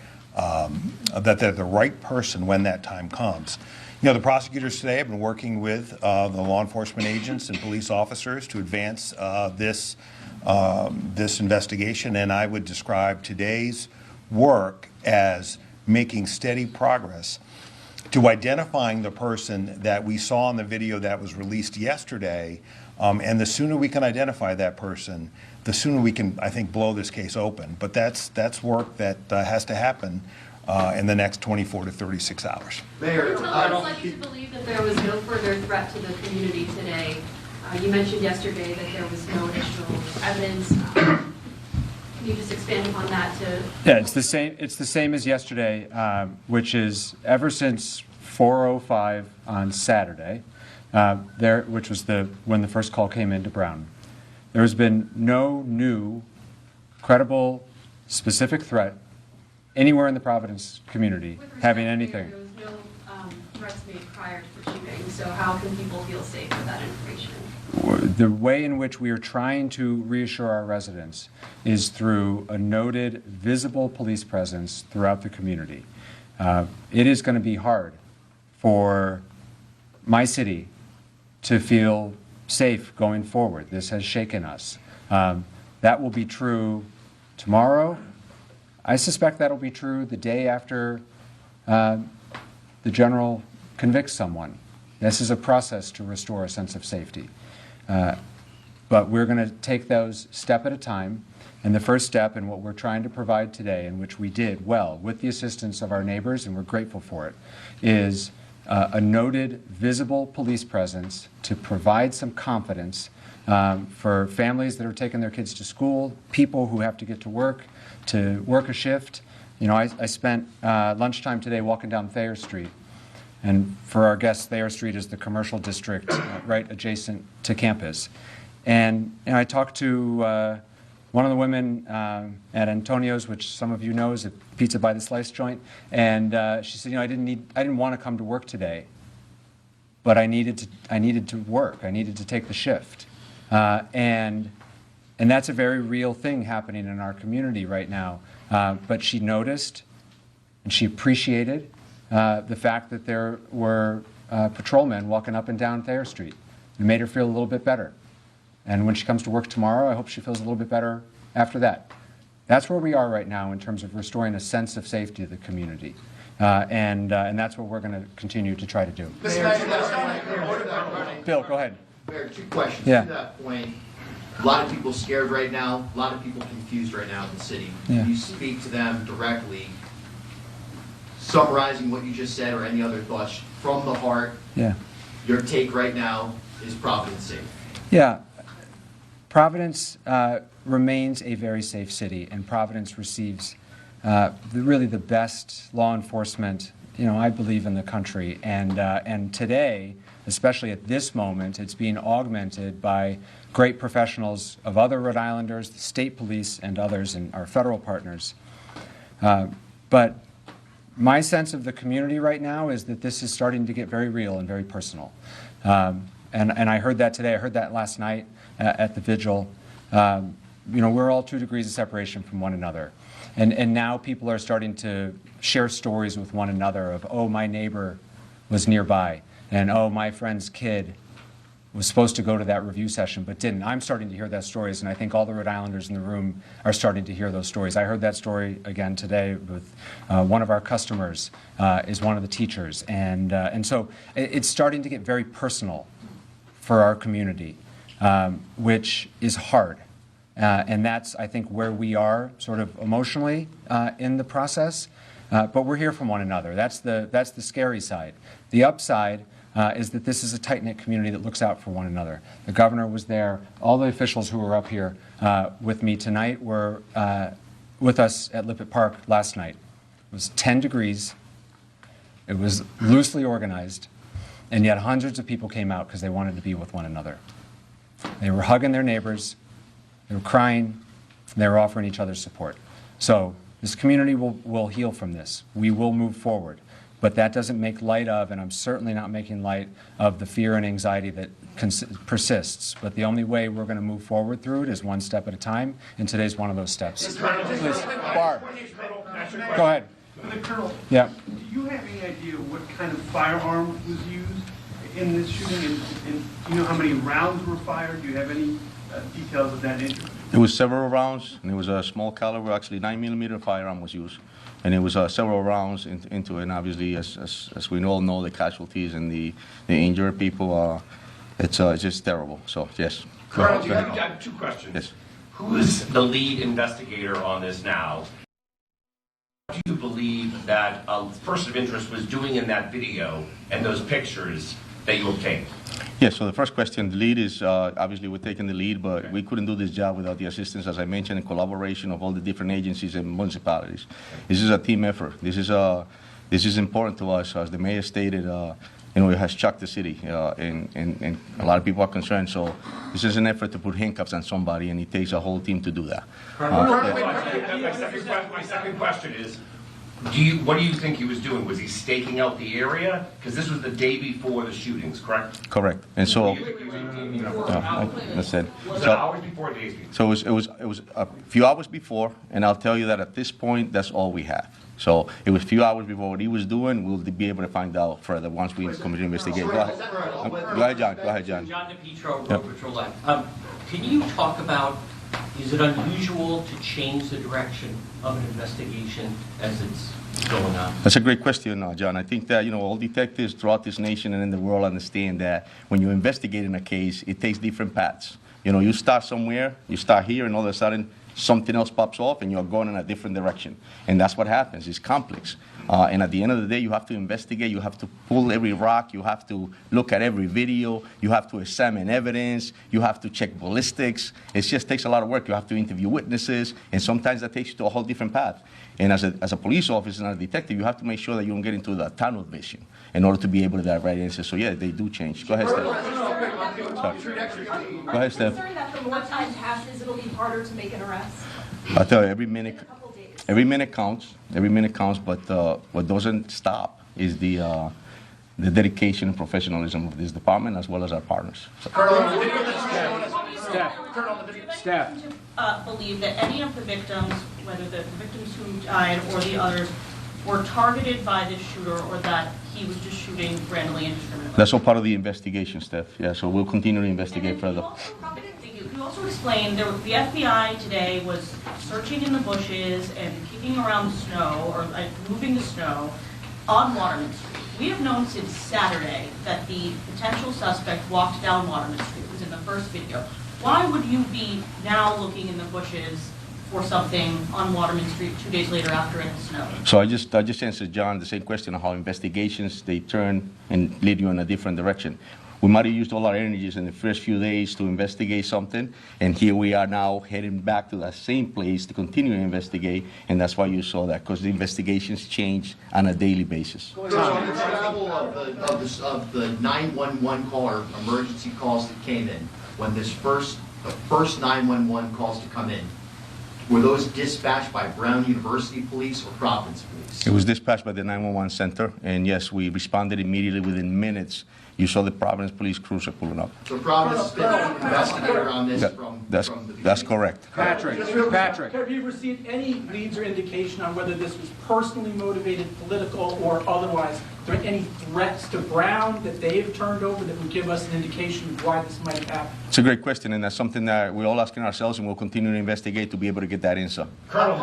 the right person when that time comes. You know, the prosecutors today have been working with the law enforcement agents and police officers to advance this investigation, and I would describe today's work as making steady progress to identifying the person that we saw in the video that was released yesterday, and the sooner we can identify that person, the sooner we can, I think, blow this case open. But that's work that has to happen in the next 24 to 36 hours. Mayor, I don't like you to believe that there was no further threat to the community today. You mentioned yesterday that there was no additional evidence. Can you just expand upon that to? Yeah, it's the same. It's the same as yesterday, which is ever since 4:05 on Saturday, which was when the first call came into Brown. There has been no new, credible, specific threat anywhere in the Providence community having anything. There was no threats made prior to the shooting, so how can people feel safe with that information? The way in which we are trying to reassure our residents is through a noted, visible police presence throughout the community. It is going to be hard for my city to feel safe going forward. This has shaken us. That will be true tomorrow. I suspect that'll be true the day after the general convicts someone. This is a process to restore a sense of safety. But we're going to take those step at a time. And the first step in what we're trying to provide today, and which we did well with the assistance of our neighbors, and we're grateful for it, is a noted, visible police presence to provide some confidence for families that are taking their kids to school, people who have to get to work a shift. You know, I spent lunchtime today walking down Thayer Street. And for our guests, Thayer Street is the commercial district right adjacent to campus. And I talked to one of the women at Antonio's, which some of you know is a pizza by the slice joint, and she said, I didn't want to come to work today, but I needed to work. I needed to take the shift, and that's a very real thing happening in our community right now. But she noticed, and she appreciated the fact that there were patrolmen walking up and down Thayer Street. It made her feel a little bit better. And when she comes to work tomorrow, I hope she feels a little bit better after that. That's where we are right now in terms of restoring a sense of safety to the community. And that's what we're going to continue to try to do. Bill, go ahead. Mayor, 2 questions. Yeah. To that point, a lot of people scared right now, a lot of people confused right now in the city. Yeah. Can you speak to them directly, summarizing what you just said or any other thoughts from the heart? Yeah. Your take right now is Providence safe? Yeah. Providence remains a very safe city, and Providence receives really the best law enforcement, I believe, in the country. And today, especially at this moment, it's being augmented by great professionals of other Rhode Islanders, the state police, and others, and our federal partners. But my sense of the community right now is that this is starting to get very real and very personal. And I heard that today. I heard that last night at the vigil. You know, we're all 2 degrees of separation from one another. And now people are starting to share stories with one another of, oh, my neighbor was nearby, and oh, my friend's kid was supposed to go to that review session but didn't. I'm starting to hear those stories, and I think all the Rhode Islanders in the room are starting to hear those stories. I heard that story again today with one of our customers is one of the teachers. And so it's starting to get very personal for our community, which is hard. And that's, I think, where we are sort of emotionally in the process. But we're here for one another. That's the scary side. The upside is that this is a tight-knit community that looks out for one another. The governor was there. All the officials who were up here with me tonight were with us at Lippert Park last night. It was 10 degrees. It was loosely organized. And yet hundreds of people came out because they wanted to be with one another. They were hugging their neighbors. They were crying. And they were offering each other support. So this community will heal from this. We will move forward. But that doesn't make light of, and I'm certainly not making light of, the fear and anxiety that persists. But the only way we're going to move forward through it is one step at a time, and today's one of those steps. Please, Barb. Go ahead. Colonel, yeah. Do you have any idea what kind of firearm was used in this shooting, and do you know how many rounds were fired? Do you have any details of that nature? There was several rounds, and it was a small caliber, actually 9mm firearm was used. And it was several rounds into it, and obviously, as we all know, the casualties and the injured people, it's just terrible. So, yes. Colonel, I have 2 questions. Yes. Who is the lead investigator on this now? What do you believe that a person of interest was doing in that video and those pictures that you obtained? Yes, so the first question, the lead is, obviously we're taking the lead, but we couldn't do this job without the assistance, as I mentioned, and collaboration of all the different agencies and municipalities. This is a team effort. This is important to us. As the mayor stated, you know, it has shocked the city, and a lot of people are concerned. So this is an effort to put handcuffs on somebody, and it takes a whole team to do that. My second question is, what do you think he was doing? Was he staking out the area? Because this was the day before the shootings, correct? Correct. And so, that's it. Was it hours before or days before? So it was a few hours before, and I'll tell you that at this point, that's all we have. So it was a few hours before what he was doing. We'll be able to find out further once we come to investigate. Go ahead. Go ahead, John. Go ahead, John. John DePietro, Road Patrol Live. Can you talk about, is it unusual to change the direction of an investigation as it's going on? That's a great question, John. I think that, you know, all detectives throughout this nation and in the world understand that when you're investigating a case, it takes different paths. You know, you start somewhere, you start here, and all of a sudden something else pops off and you're going in a different direction. And that's what happens. It's complex. And at the end of the day, you have to investigate, you have to pull every rock, you have to look at every video, you have to examine evidence, you have to check ballistics. It just takes a lot of work. You have to interview witnesses, and sometimes that takes you to a whole different path. And as a police officer and a detective, you have to make sure that you don't get into the tunnel vision in order to be able to get the right answer. So yeah, they do change. Go ahead, Steph. Go ahead, Steph. Concerned that the more time passes, it'll be harder to make an arrest. I tell you, every minute counts. Every minute counts. But what doesn't stop is the dedication and professionalism of this department as well as our partners. So. Staff. Believe that any of the victims, whether the victims who died or the others, were targeted by this shooter, or that he was just shooting randomly and indiscriminately? That's all part of the investigation, Steph. Yeah, so we'll continue to investigate further. You also explained the FBI today was searching in the bushes and kicking around the snow, or moving the snow on Waterman Street. We have known since Saturday that the potential suspect walked down Waterman Street. It was in the first video. Why would you be now looking in the bushes for something on Waterman Street 2 days later after it snowed? So I just answered John the same question on how investigations, they turn and lead you in a different direction. We might have used all our energies in the first few days to investigate something, and here we are now heading back to that same place to continue to investigate, and that's why you saw that, because the investigations change on a daily basis. On the travel of the 911 call or emergency calls that came in, when the first 911 calls to come in, Were those dispatched by Brown University Police or Providence Police? It was dispatched by the 911 center, and yes, we responded immediately within minutes. You saw the Providence police cruiser pulling up. So Providence has been an investigator on this from the beginning? That's correct. Patrick. Have you received any leads or indication on whether this was personally motivated, political, or otherwise? Are there any threats to Brown that they have turned over that would give us an indication of why this might have happened? It's a great question, and that's something that we're all asking ourselves, and we'll continue to investigate to be able to get that answer. Colonel,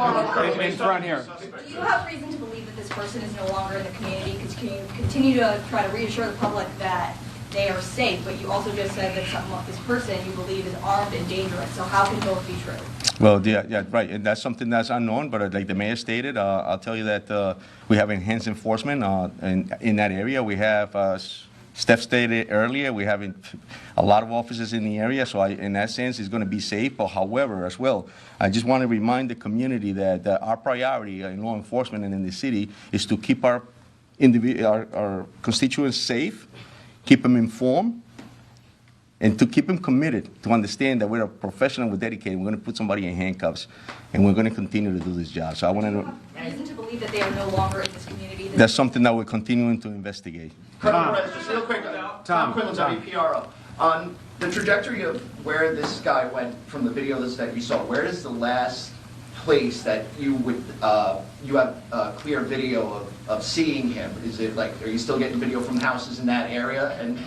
in front here. Do you have reason to believe that this person is no longer in the community? Because can you continue to try to reassure the public that they are safe, but you also just said that this person you believe is armed and dangerous. So how can both be true? Well, yeah, right. And that's something that's unknown, but like the mayor stated, I'll tell you that we have enhanced enforcement in that area. We have, Steph stated earlier, we have a lot of officers in the area, so in that sense, it's going to be safe. But however, as well, I just want to remind the community that our priority in law enforcement and in the city is to keep our constituents safe, keep them informed, and to keep them committed, to understand that we're a professional, we're dedicated, we're going to put somebody in handcuffs, and we're going to continue to do this job. So I want to Reason to believe that they are no longer in this community? That's something that we're continuing to investigate. Colonel Perez, just real quick, Tom Quinlan, WPRO. On the trajectory of where this guy went from the video that you saw, where is the last place that you would you have clear video of seeing him? Is it like, are you still getting video from houses in that area? And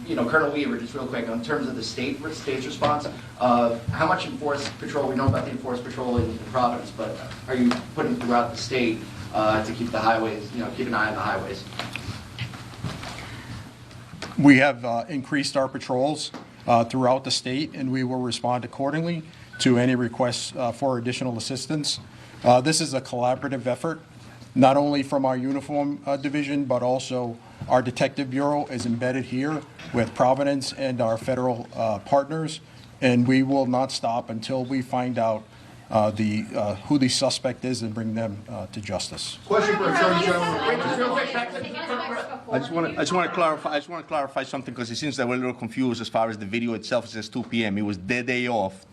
you know, Colonel Weaver, just real quick, in terms of the state's response, how much enforced patrol? We know about the enforced patrol in Providence, but are you putting throughout the state to keep the highways, you know, keep an eye on the highways? We have increased our patrols throughout the state, and we will respond accordingly to any requests for additional assistance. This is a collaborative effort, not only from our uniform division, but also our detective bureau is embedded here with Providence and our federal partners, and we will not stop until we find out who the suspect is and bring them to justice. Question for Attorney General. I just want to clarify something, because it seems that we're a little confused as far as the video itself. It says 2 p.m. It was their day off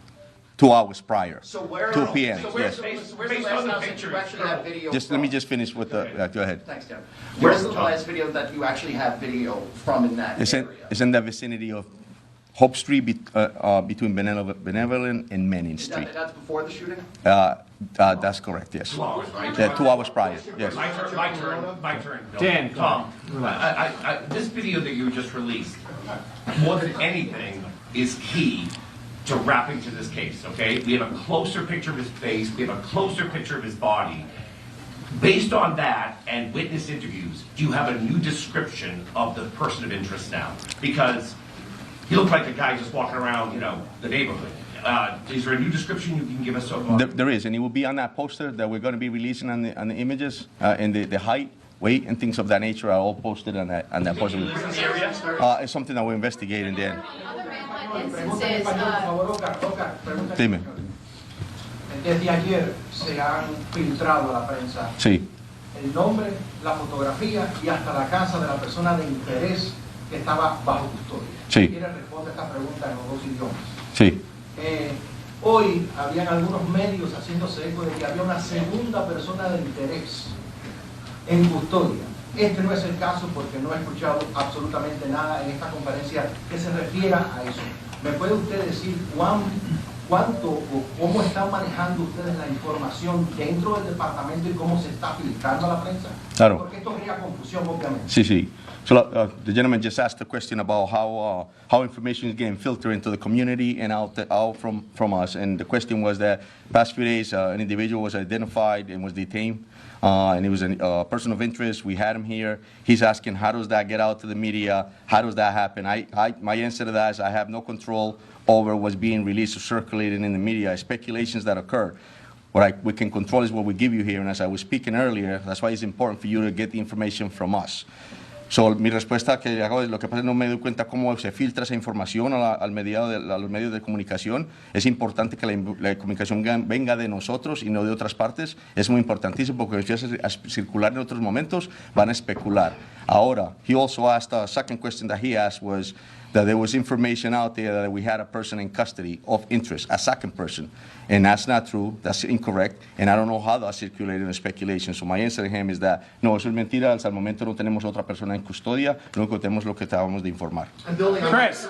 2 hours prior. So where? 2 p.m. So where's, Yes. where's the last direction of that video? Let me just finish with the. Go ahead. Thanks, Tim. Where's the last video that you actually have video from in that area? It's in the vicinity of Hope Street, between Benevolent and Manning Street. That's before the shooting? That's correct, yes. 2 hours, right? Yeah, 2 hours prior, yes. My turn. Bill. Dan, Tom, this video that you just released, more than anything, is key to wrapping to this case, okay? We have a closer picture of his face, we have a closer picture of his body. Based on that and witness interviews, do you have a new description of the person of interest now? Because he looked like a guy just walking around, you know, the neighborhood. Is there a new description you can give us so far? There is, and it will be on that poster that we're going to be releasing on the images, and the height, weight, and things of that nature are all posted on that poster. It's something that we're investigating then. Dime. Desde ayer se han filtrado a la prensa Sí. el nombre, la fotografía y hasta la casa de la persona de interés que estaba bajo custodia. Sí. ¿Quiere responder esta pregunta en los dos idiomas? Sí. Hoy habían algunos medios haciéndose eco de que había una segunda persona de interés en custodia. Este no es el caso porque no he escuchado absolutamente nada en esta conferencia que se refiera a eso. ¿Me puede usted decir cuánto o cómo están manejando ustedes la información dentro del departamento y cómo se está filtrando a la prensa? Claro. Porque esto crea confusión, obviamente. Sí, sí. So the gentleman just asked a question about how information is getting filtered into the community and out from us. And the question was that past few days an individual was identified and was detained. And he was a person of interest. We had him here. He's asking, how does that get out to the media? How does that happen? My answer to that is I have no control over what's being released or circulated in the media, speculations that occur. What we can control is what we give you here. And as I was speaking earlier, that's why it's important for you to get the information from us. So, mi respuesta que hago es lo que pasa es que no me doy cuenta cómo se filtra esa información a los medios de comunicación. Es importante que la comunicación venga de nosotros y no de otras partes. Es muy importantísimo porque si empieza a circular en otros momentos van a especular. Ahora, he also asked, a second question that he asked was, that there was information out there that we had a person in custody of interest, a second person. And that's not true, that's incorrect, and I don't know how that's circulating the speculation. So my answer to him is that, no, eso es mentira, hasta el momento no tenemos otra persona en custodia, lo único que tenemos es lo que acabamos de informar. Chris,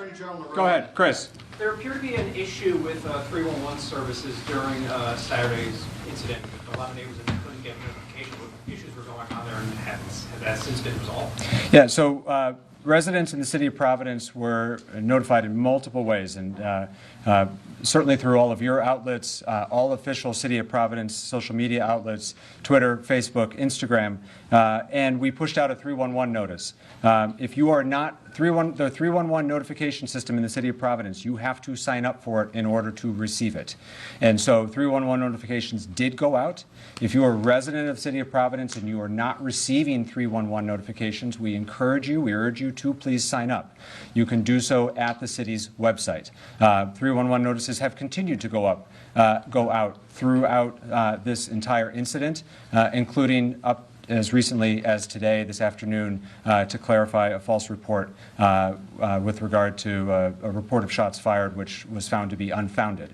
go ahead, Chris. There appeared to be an issue with 311 services during Saturday's incident. A lot of neighbors couldn't get notification what issues were going on there, and has that since been resolved? Yeah, so residents in the city of Providence were notified in multiple ways, and certainly through all of your outlets, all official City of Providence social media outlets, Twitter, Facebook, Instagram, and we pushed out a 311 notice. If you are not the 311 notification system in the City of Providence, you have to sign up for it in order to receive it. And so 311 notifications did go out. If you are a resident of the City of Providence and you are not receiving 311 notifications, we urge you to please sign up. You can do so at the city's website. 311 notices have continued to go out throughout this entire incident, including up as recently as today, this afternoon, to clarify a false report with regard to a report of shots fired, which was found to be unfounded.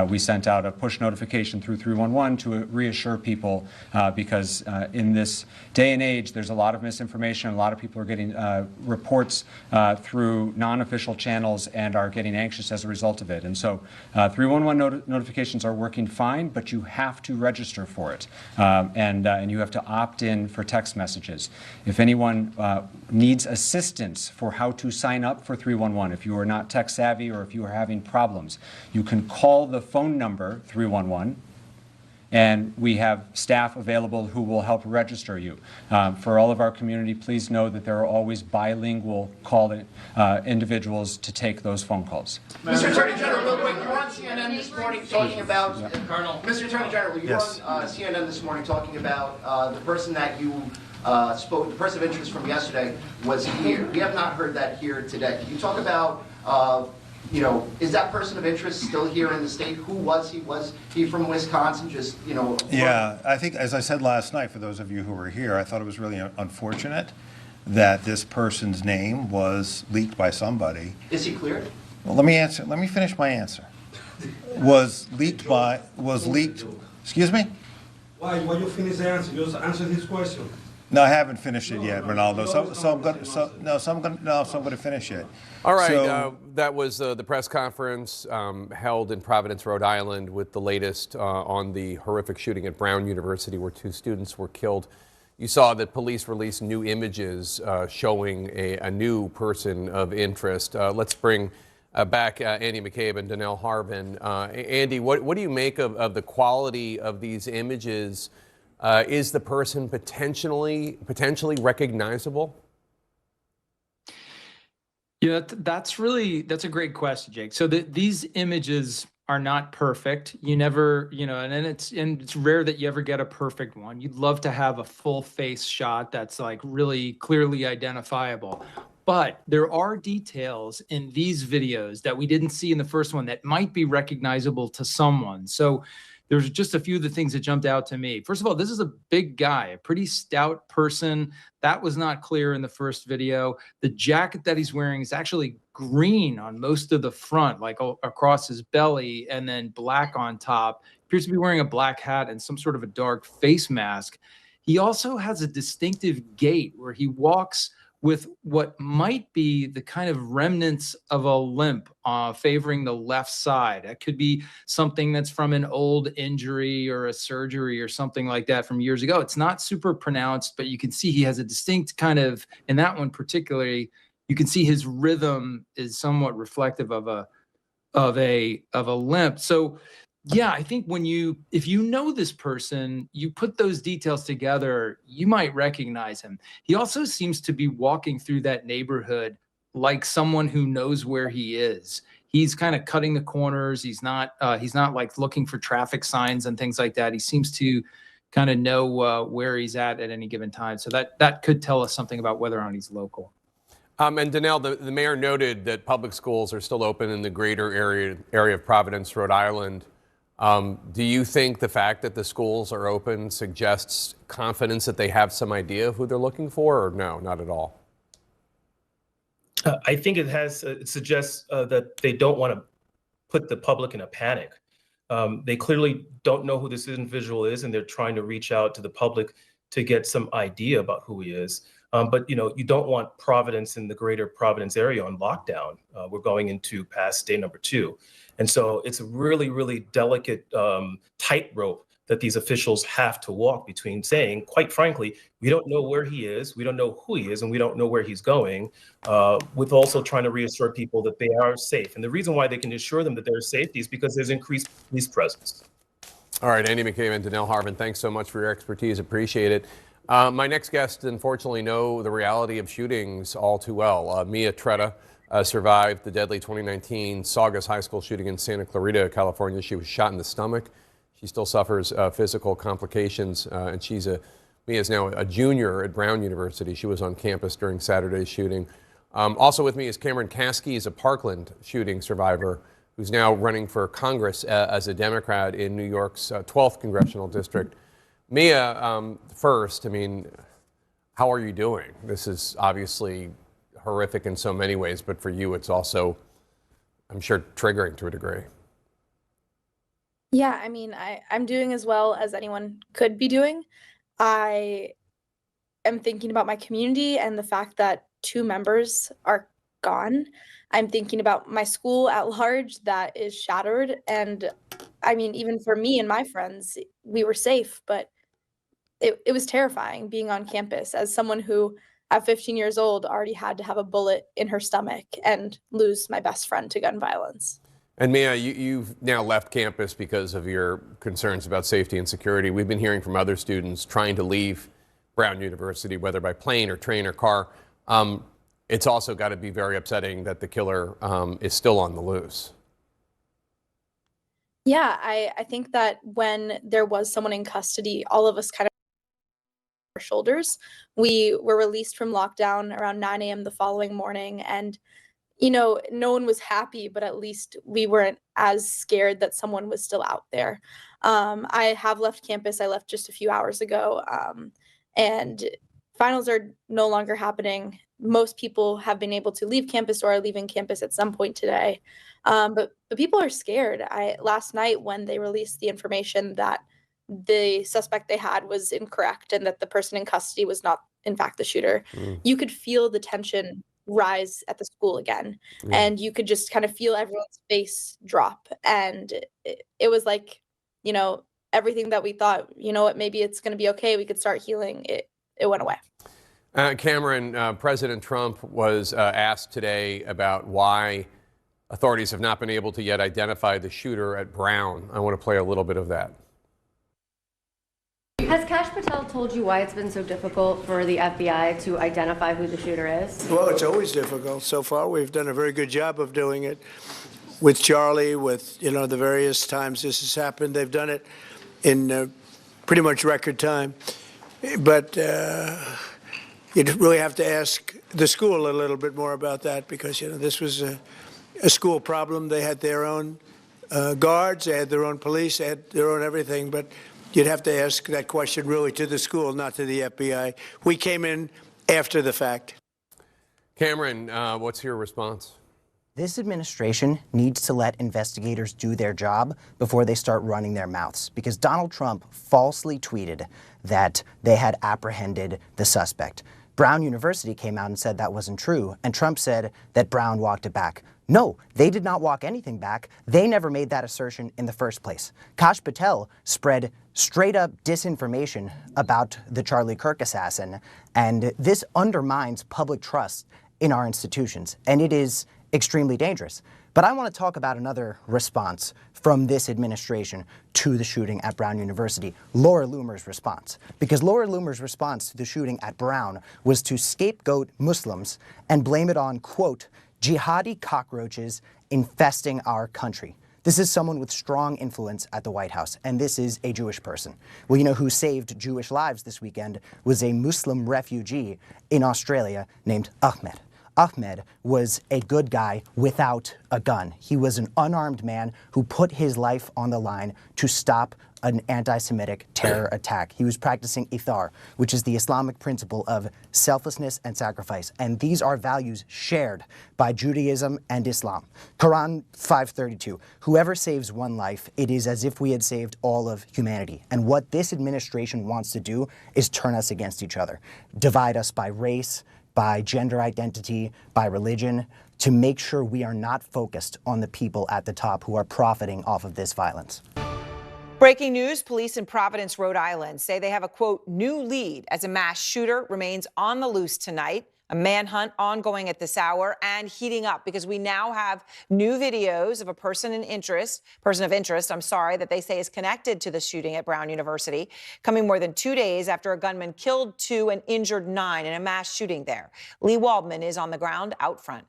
We sent out a push notification through 311 to reassure people because in this day and age, there's a lot of misinformation. A lot of people are getting reports through non-official channels and are getting anxious as a result of it. And so 311 notifications are working fine, but you have to register for it. And you have to opt in for text messages. If anyone needs assistance for how to sign up for 311, if you are not tech savvy or if you are having problems, you can call the phone number 311 and we have staff available who will help register you. For all of our community, please know that there are always bilingual individuals to take those phone calls. Mr. Attorney General, real quick, you were on CNN this morning talking about, Mr. Attorney General, you were on CNN this morning talking about the person that you spoke, the person of interest from yesterday was here. We have not heard that here today. Can you talk about you know, is that person of interest still here in the state? Who was he? Was he from Wisconsin? Just, you know. Yeah, I think, as I said last night, for those of you who were here, I thought it was really unfortunate that this person's name was leaked by somebody. Is he cleared? Well, let me finish my answer. Was leaked, excuse me? Why you finish the answer? Just answer this question. No, I haven't finished it yet, Ronaldo. So I'm going to finish it. All right, that was the press conference held in Providence, Rhode Island, with the latest on the horrific shooting at Brown University where 2 students were killed. You saw that police released new images showing a new person of interest. Let's bring back Andy McCabe and Donnell Harvin. Andy, what do you make of the quality of these images? Is the person potentially recognizable? Yeah, that's a great question, Jake. So these images are not perfect. You never, and it's rare that you ever get a perfect one. You'd love to have a full face shot that's like really clearly identifiable. But there are details in these videos that we didn't see in the first one that might be recognizable to someone. So there's just a few of the things that jumped out to me. First of all, this is a big guy, a pretty stout person. That was not clear in the first video. The jacket that he's wearing is actually green on most of the front, like across his belly, and then black on top. Appears to be wearing a black hat and some sort of a dark face mask. He also has a distinctive gait where he walks with what might be the kind of remnants of a limp favoring the left side. That could be something that's from an old injury or a surgery or something like that from years ago. It's not super pronounced, but you can see he has a distinct kind of, in that one particularly, you can see his rhythm is somewhat reflective of a limp. So yeah, I think if you know this person, you put those details together, you might recognize him. He also seems to be walking through that neighborhood like someone who knows where he is. He's kind of cutting the corners. He's not like looking for traffic signs and things like that. He seems to kind of know where he's at any given time. So that could tell us something about whether or not he's local. And Donnell, the mayor noted that public schools are still open in the greater area of Providence, Rhode Island. Do you think the fact that the schools are open suggests confidence that they have some idea of who they're looking for, or no, not at all? I think it suggests that they don't want to put the public in a panic. They clearly don't know who this individual is, and they're trying to reach out to the public to get some idea about who he is. But you don't want Providence and the greater Providence area on lockdown. We're going into past day number 2. And so it's a really, really delicate tightrope that these officials have to walk between saying, quite frankly, we don't know where he is, we don't know who he is, and we don't know where he's going, with also trying to reassure people that they are safe. And the reason why they can assure them that they're safe is because there's increased police presence. All right, Andy McCabe and Danelle Harvin, thanks so much for your expertise. Appreciate it. My next guests, unfortunately, know the reality of shootings all too well. Mia Tretta survived the deadly 2019 Saugus High School shooting in Santa Clarita, California. She was shot in the stomach. She still suffers physical complications, and Mia is now a junior at Brown University. She was on campus during Saturday's shooting. Also with me is Cameron Caskey, is a Parkland shooting survivor who's now running for Congress as a Democrat in New York's 12th congressional district. Mia, first, I mean, how are you doing? This is obviously horrific in so many ways, but for you, it's also, I'm sure, triggering to a degree. Yeah, I mean, I'm doing as well as anyone could be doing. I am thinking about my community and the fact that 2 members are gone. I'm thinking about my school at large that is shattered. And I mean, even for me and my friends, we were safe, but it was terrifying being on campus as someone who at 15 years old already had to have a bullet in her stomach and lose my best friend to gun violence. And Mia, you've now left campus because of your concerns about safety and security. We've been hearing from other students trying to leave Brown University, whether by plane or train or car. It's also got to be very upsetting that the killer is still on the loose. Yeah, I think that when there was someone in custody, all of us kind of our shoulders. We were released from lockdown around 9 a.m. the following morning, and no one was happy, but at least we weren't as scared that someone was still out there. I have left campus. I left just a few hours ago, and finals are no longer happening. Most people have been able to leave campus or are leaving campus at some point today. But people are scared. Last night when they released the information that the suspect they had was incorrect and that the person in custody was not, in fact, the shooter, you could feel the tension rise at the school again. And you could just kind of feel everyone's face drop. And it was like, everything that we thought, what, maybe it's going to be okay, we could start healing, it went away. Cameron, President Trump was asked today about why authorities have not been able to yet identify the shooter at Brown. I want to play a little bit of that. Has Kash Patel told you why it's been so difficult for the FBI to identify who the shooter is? Well, it's always difficult. So far, we've done a very good job of doing it with Charlie, with, the various times this has happened. They've done it in pretty much record time. But you really have to ask the school a little bit more about that because, this was a school problem. They had their own guards, they had their own police, they had their own everything. But you'd have to ask that question really to the school, not to the FBI. We came in after the fact. Cameron, what's your response? This administration needs to let investigators do their job before they start running their mouths, because Donald Trump falsely tweeted that they had apprehended the suspect. Brown University came out and said that wasn't true, and Trump said that Brown walked it back. No, they did not walk anything back. They never made that assertion in the first place. Kash Patel spread straight-up disinformation about the Charlie Kirk assassin, and this undermines public trust in our institutions, and it is extremely dangerous. But I want to talk about another response from this administration to the shooting at Brown University, Laura Loomer's response. Because Laura Loomer's response to the shooting at Brown was to scapegoat Muslims and blame it on, quote, jihadi cockroaches infesting our country. This is someone with strong influence at the White House, and this is a Jewish person. Well, who saved Jewish lives this weekend was a Muslim refugee in Australia named Ahmed. Ahmed was a good guy without a gun. He was an unarmed man who put his life on the line to stop an anti-Semitic terror attack. He was practicing ithar, which is the Islamic principle of selflessness and sacrifice. And these are values shared by Judaism and Islam. Quran 5:32, whoever saves one life, it is as if we had saved all of humanity. And what this administration wants to do is turn us against each other, divide us by race, by gender identity, by religion, to make sure we are not focused on the people at the top who are profiting off of this violence. Breaking news, police in Providence, Rhode Island say they have a, quote, new lead as a mass shooter remains on the loose tonight. A manhunt ongoing at this hour and heating up because we now have new videos of a person of interest, that they say is connected to the shooting at Brown University, coming more than 2 days after a gunman killed 2 and injured 9 in a mass shooting there. Lee Waldman is on the ground out front.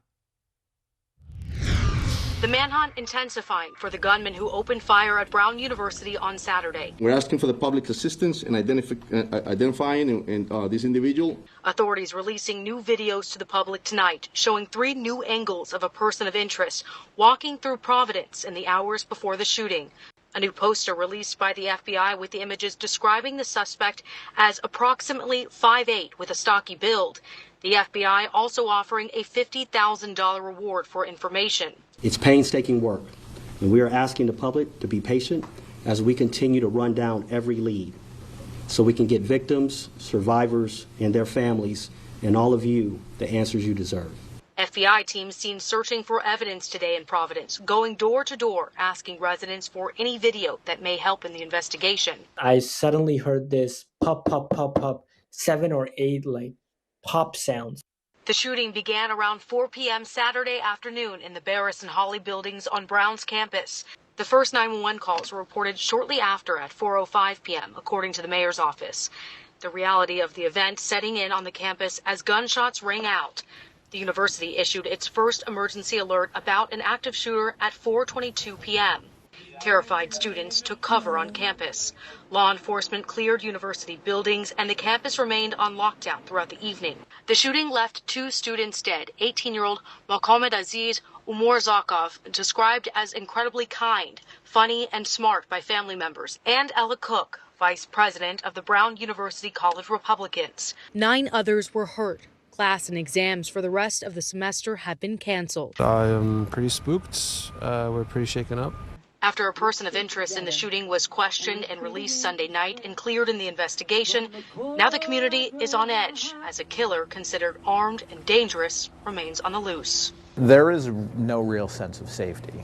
The manhunt intensifying for the gunman who opened fire at Brown University on Saturday. We're asking for the public's assistance in identifying this individual. Authorities releasing new videos to the public tonight showing 3 new angles of a person of interest walking through Providence in the hours before the shooting. A new poster released by the FBI with the images describing the suspect as approximately 5'8" with a stocky build. The FBI also offering a $50,000 reward for information. It's painstaking work, and we are asking the public to be patient as we continue to run down every lead so we can get victims, survivors, and their families, and all of you, the answers you deserve. FBI teams seen searching for evidence today in Providence, going door to door, asking residents for any video that may help in the investigation. I suddenly heard this pop, pop, pop, pop, 7 or 8 like pop sounds. The shooting began around 4 p.m. Saturday afternoon in the Barris and Holly buildings on Brown's campus. The first 911 calls were reported shortly after at 4:05 p.m., according to the mayor's office. The reality of the event setting in on the campus as gunshots rang out. The university issued its first emergency alert about an active shooter at 4:22 p.m. Terrified students took cover on campus. Law enforcement cleared university buildings and the campus remained on lockdown throughout the evening. The shooting left 2 students dead. 18-year-old Mohamed Aziz Umorzakov, described as incredibly kind, funny, and smart by family members, and Ella Cook, vice president of the Brown University College Republicans. 9 others were hurt. Class and exams for the rest of the semester have been canceled. I am pretty spooked. We're pretty shaken up. After a person of interest in the shooting was questioned and released Sunday night and cleared in the investigation, now the community is on edge as a killer considered armed and dangerous remains on the loose. There is no real sense of safety.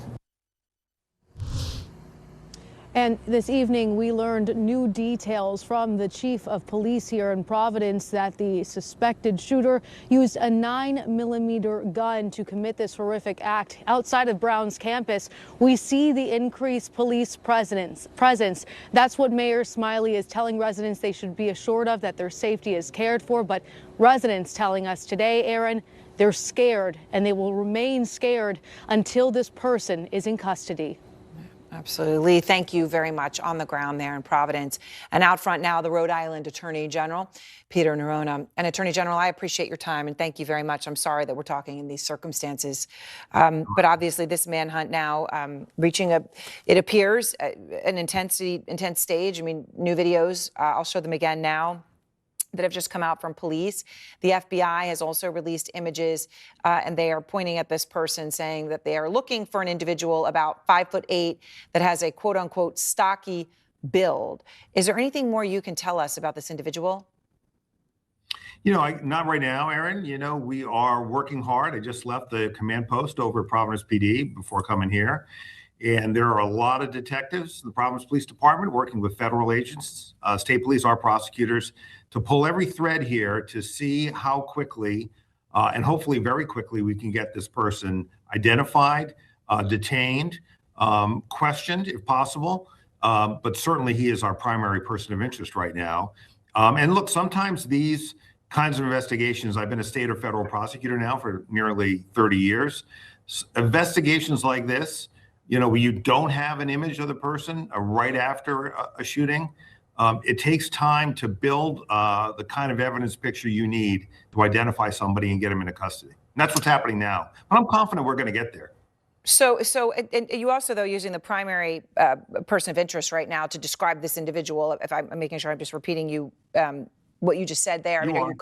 And this evening, we learned new details from the chief of police here in Providence that the suspected shooter used a 9mm gun to commit this horrific act. Outside of Brown's campus, we see the increased police presence. That's what Mayor Smiley is telling residents they should be assured of, that their safety is cared for. But residents telling us today, Aaron, they're scared, and they will remain scared until this person is in custody. Absolutely. Thank you very much. On the ground there in Providence. And out front now, the Rhode Island Attorney General, Peter Nerona. And Attorney General, I appreciate your time and thank you very much. I'm sorry that we're talking in these circumstances. But obviously this manhunt now reaching it appears, an intense stage. I mean, new videos, I'll show them again now, that have just come out from police. The FBI has also released images and they are pointing at this person saying that they are looking for an individual about 5'8" that has a quote unquote stocky build. Is there anything more you can tell us about this individual? You know, not right now, Aaron. You know, we are working hard. I just left the command post over at Providence PD before coming here. And there are a lot of detectives in the Providence Police Department working with federal agents, state police, our prosecutors, to pull every thread here to see how quickly and hopefully very quickly we can get this person identified, detained, questioned if possible. But certainly he is our primary person of interest right now. And look, sometimes these kinds of investigations, I've been a state or federal prosecutor now for nearly 30 years. Investigations like this, you know, where you don't have an image of the person right after a shooting, it takes time to build the kind of evidence picture you need to identify somebody and get them into custody. And that's what's happening now. But I'm confident we're going to get there. So and you also, though, using the primary person of interest right now to describe this individual, if I'm making sure I'm just repeating you, what you just said there. I mean, are you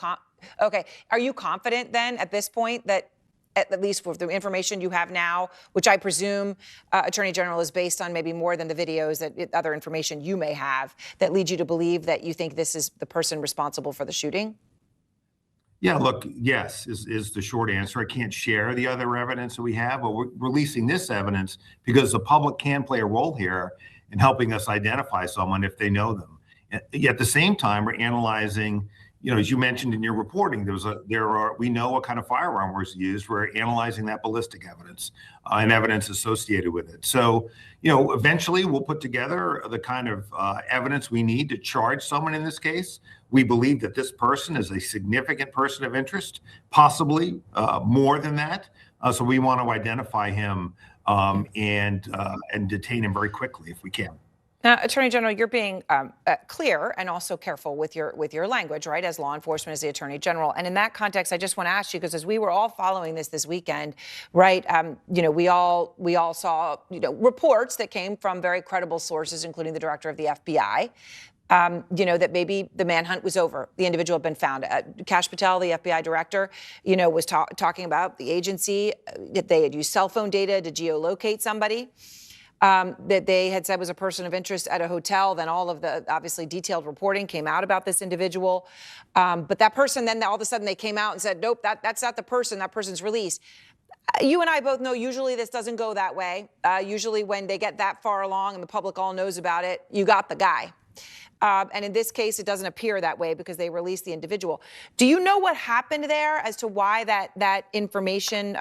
okay? Are you confident then at this point that, at least with the information you have now, which I presume, Attorney General, is based on maybe more than the videos, that other information you may have that leads you to believe that you think this is the person responsible for the shooting? Yeah, look, yes, is the short answer. I can't share the other evidence that we have, but we're releasing this evidence because the public can play a role here in helping us identify someone if they know them. At the same time, we're analyzing, as you mentioned in your reporting, we know what kind of firearm was used. We're analyzing that ballistic evidence and evidence associated with it. So, eventually we'll put together the kind of evidence we need to charge someone in this case. We believe that this person is a significant person of interest, possibly more than that. So we want to identify him and detain him very quickly if we can. Now, Attorney General, you're being clear and also careful with your language, right? As law enforcement, as the Attorney General, and in that context, I just want to ask you, because as we were all following this weekend, right? We all saw reports that came from very credible sources, including the director of the FBI. That maybe the manhunt was over. The individual had been found. Kash Patel, the FBI director, was talking about the agency, that they had used cell phone data to geolocate somebody. That they had said was a person of interest at a hotel. Then all of the obviously detailed reporting came out about this individual. But that person, then all of a sudden they came out and said, nope, that's not the person. That person's released. You and I both know usually this doesn't go that way. Usually when they get that far along and the public all knows about it, you got the guy. And in this case, it doesn't appear that way because they released the individual. Do you know what happened there as to why that information,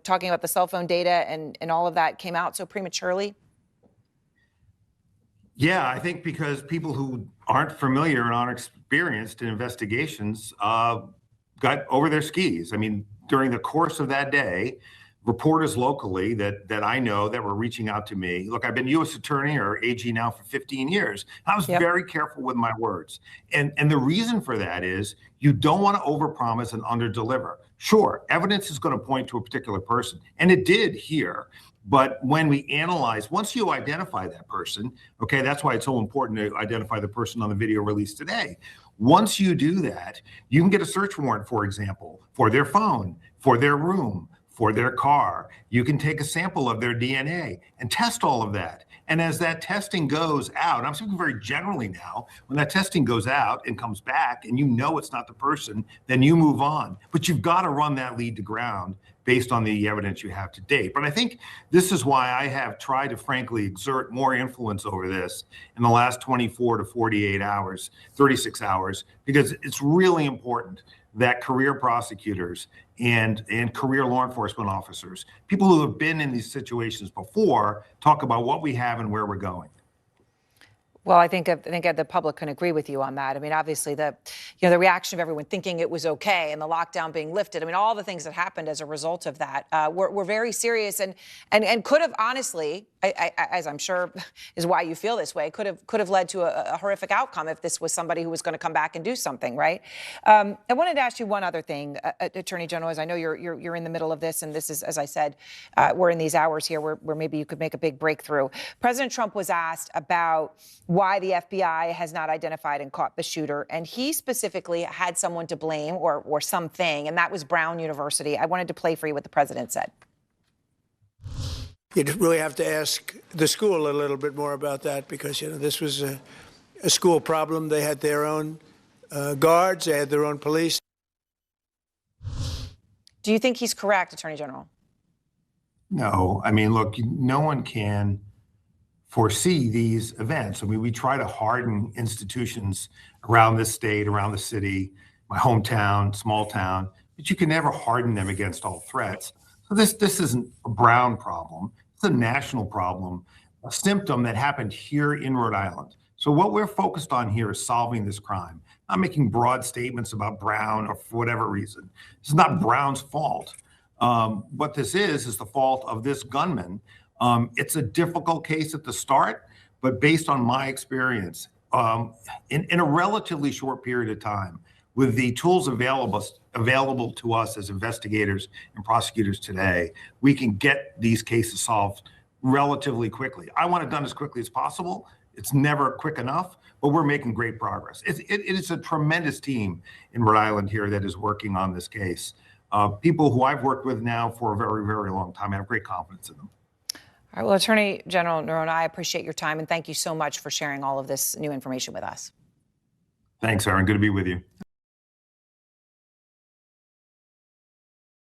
talking about the cell phone data and all of that came out so prematurely? Yeah, I think because people who aren't familiar and aren't experienced in investigations got over their skis. I mean, during the course of that day, reporters locally that I know that were reaching out to me. Look, I've been U.S. Attorney or AG now for 15 years. I was very careful with my words. And the reason for that is you don't want to overpromise and underdeliver. Sure, evidence is going to point to a particular person, and it did here. But when we analyze, once you identify that person, okay, that's why it's so important to identify the person on the video released today. Once you do that, you can get a search warrant, for example, for their phone, for their room, for their car. You can take a sample of their DNA and test all of that. And as that testing goes out, I'm speaking very generally now, when that testing goes out and comes back and it's not the person, then you move on. But you've got to run that lead to ground based on the evidence you have to date. But I think this is why I have tried to frankly exert more influence over this in the last 24 to 48 hours, 36 hours, because it's really important that career prosecutors and career law enforcement officers, people who have been in these situations before, talk about what we have and where we're going. Well, I think the public can agree with you on that. I mean, obviously, the reaction of everyone thinking it was okay and the lockdown being lifted. I mean, all the things that happened as a result of that were very serious and could have honestly, as I'm sure is why you feel this way, could have led to a horrific outcome if this was somebody who was going to come back and do something, right? I wanted to ask you one other thing, Attorney General, as I know you're in the middle of this, and this is, as I said, we're in these hours here where maybe you could make a big breakthrough. President Trump was asked about why the FBI has not identified and caught the shooter, and he specifically had someone to blame or something, and that was Brown University. I wanted to play for you what the president said. You'd really have to ask the school a little bit more about that because, this was a school problem. They had their own guards. They had their own police. Do you think he's correct, Attorney General? No. I mean, look, no one can foresee these events. I mean, we try to harden institutions around this state, around the city, my hometown, small town, but you can never harden them against all threats. So this isn't a Brown problem. It's a national problem, a symptom that happened here in Rhode Island. So what we're focused on here is solving this crime, not making broad statements about Brown or for whatever reason. This is not Brown's fault. What this is the fault of this gunman. It's a difficult case at the start, but based on my experience, in a relatively short period of time, with the tools available to us as investigators and prosecutors today, we can get these cases solved relatively quickly. I want it done as quickly as possible. It's never quick enough, but we're making great progress. It is a tremendous team in Rhode Island here that is working on this case. People who I've worked with now for a very, very long time. I have great confidence in them. All right, well, Attorney General Noronha, I appreciate your time, and thank you so much for sharing all of this new information with us. Thanks, Aaron. Good to be with you.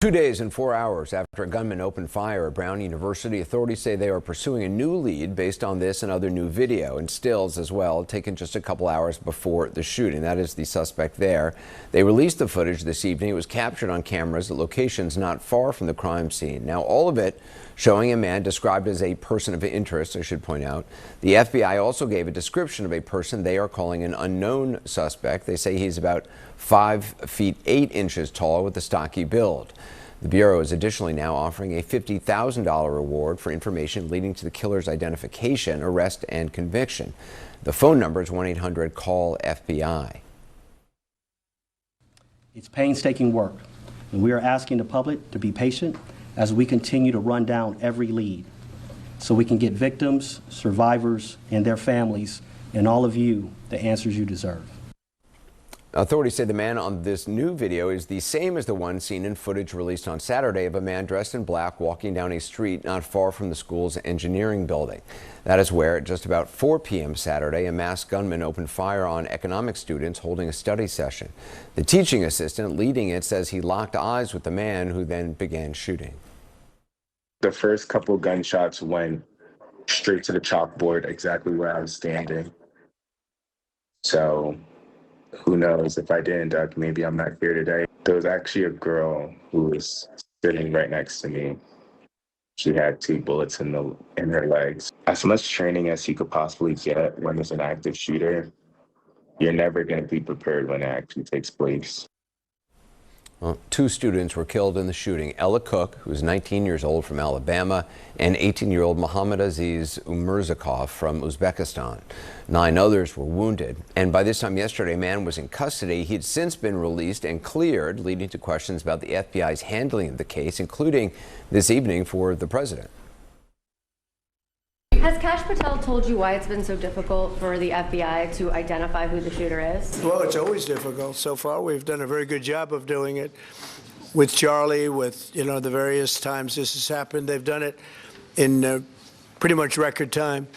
2 days and 4 hours after a gunman opened fire at Brown University, authorities say they are pursuing a new lead based on this and other new video and stills as well, taken just a couple hours before the shooting. That is the suspect there. They released the footage this evening. It was captured on cameras at locations not far from the crime scene. Now, all of it showing a man described as a person of interest, I should point out. The FBI also gave a description of a person they are calling an unknown suspect. They say he's about 5 feet 8 inches tall with a stocky build. The Bureau is additionally now offering a $50,000 reward for information leading to the killer's identification, arrest, and conviction. The phone number is 1-800-CALL-FBI. It's painstaking work, and we are asking the public to be patient as we continue to run down every lead so we can get victims, survivors, and their families, and all of you the answers you deserve. Authorities say the man on this new video is the same as the one seen in footage released on Saturday of a man dressed in black walking down a street not far from the school's engineering building. That is where, at just about 4 p.m. Saturday, a masked gunman opened fire on economics students holding a study session. The teaching assistant leading it says he locked eyes with the man, who then began shooting. The first couple gunshots went straight to the chalkboard, exactly where I was standing. So who knows, if I didn't duck, maybe I'm not here today. There was actually a girl who was sitting right next to me. She had 2 bullets in her legs. As much training as you could possibly get when there's an active shooter, you're never going to be prepared when it actually takes place. Well, 2 students were killed in the shooting. Ella Cook, who is 19 years old, from Alabama, and 18-year-old Mohammad Aziz Umerzakov from Uzbekistan. 9 others were wounded. And by this time yesterday, a man was in custody. He had since been released and cleared, leading to questions about the FBI's handling of the case, including this evening for the president. Has Kash Patel told you why it's been so difficult for the FBI to identify who the shooter is? Well, it's always difficult. So far, we've done a very good job of doing it with Charlie, with, the various times this has happened. They've done it in pretty much record time.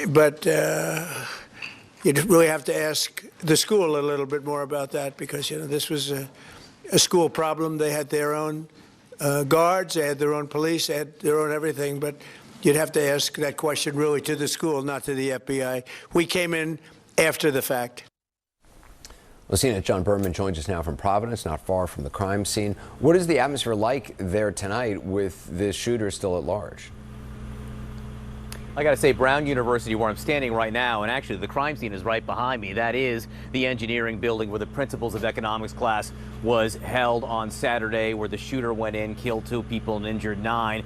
But you really have to ask the school a little bit more about that, because, this was a school problem. They had their own guards, they had their own police, they had their own everything. But you'd have to ask that question really to the school, not to the FBI. We came in after the fact. Lieutenant John Berman joins us now from Providence, not far from the crime scene. What is the atmosphere like there tonight with this shooter still at large? I got to say, Brown University, where I'm standing right now, and actually the crime scene is right behind me. That is the engineering building where the Principles of Economics class was held on Saturday, where the shooter went in, killed 2 people and injured 9.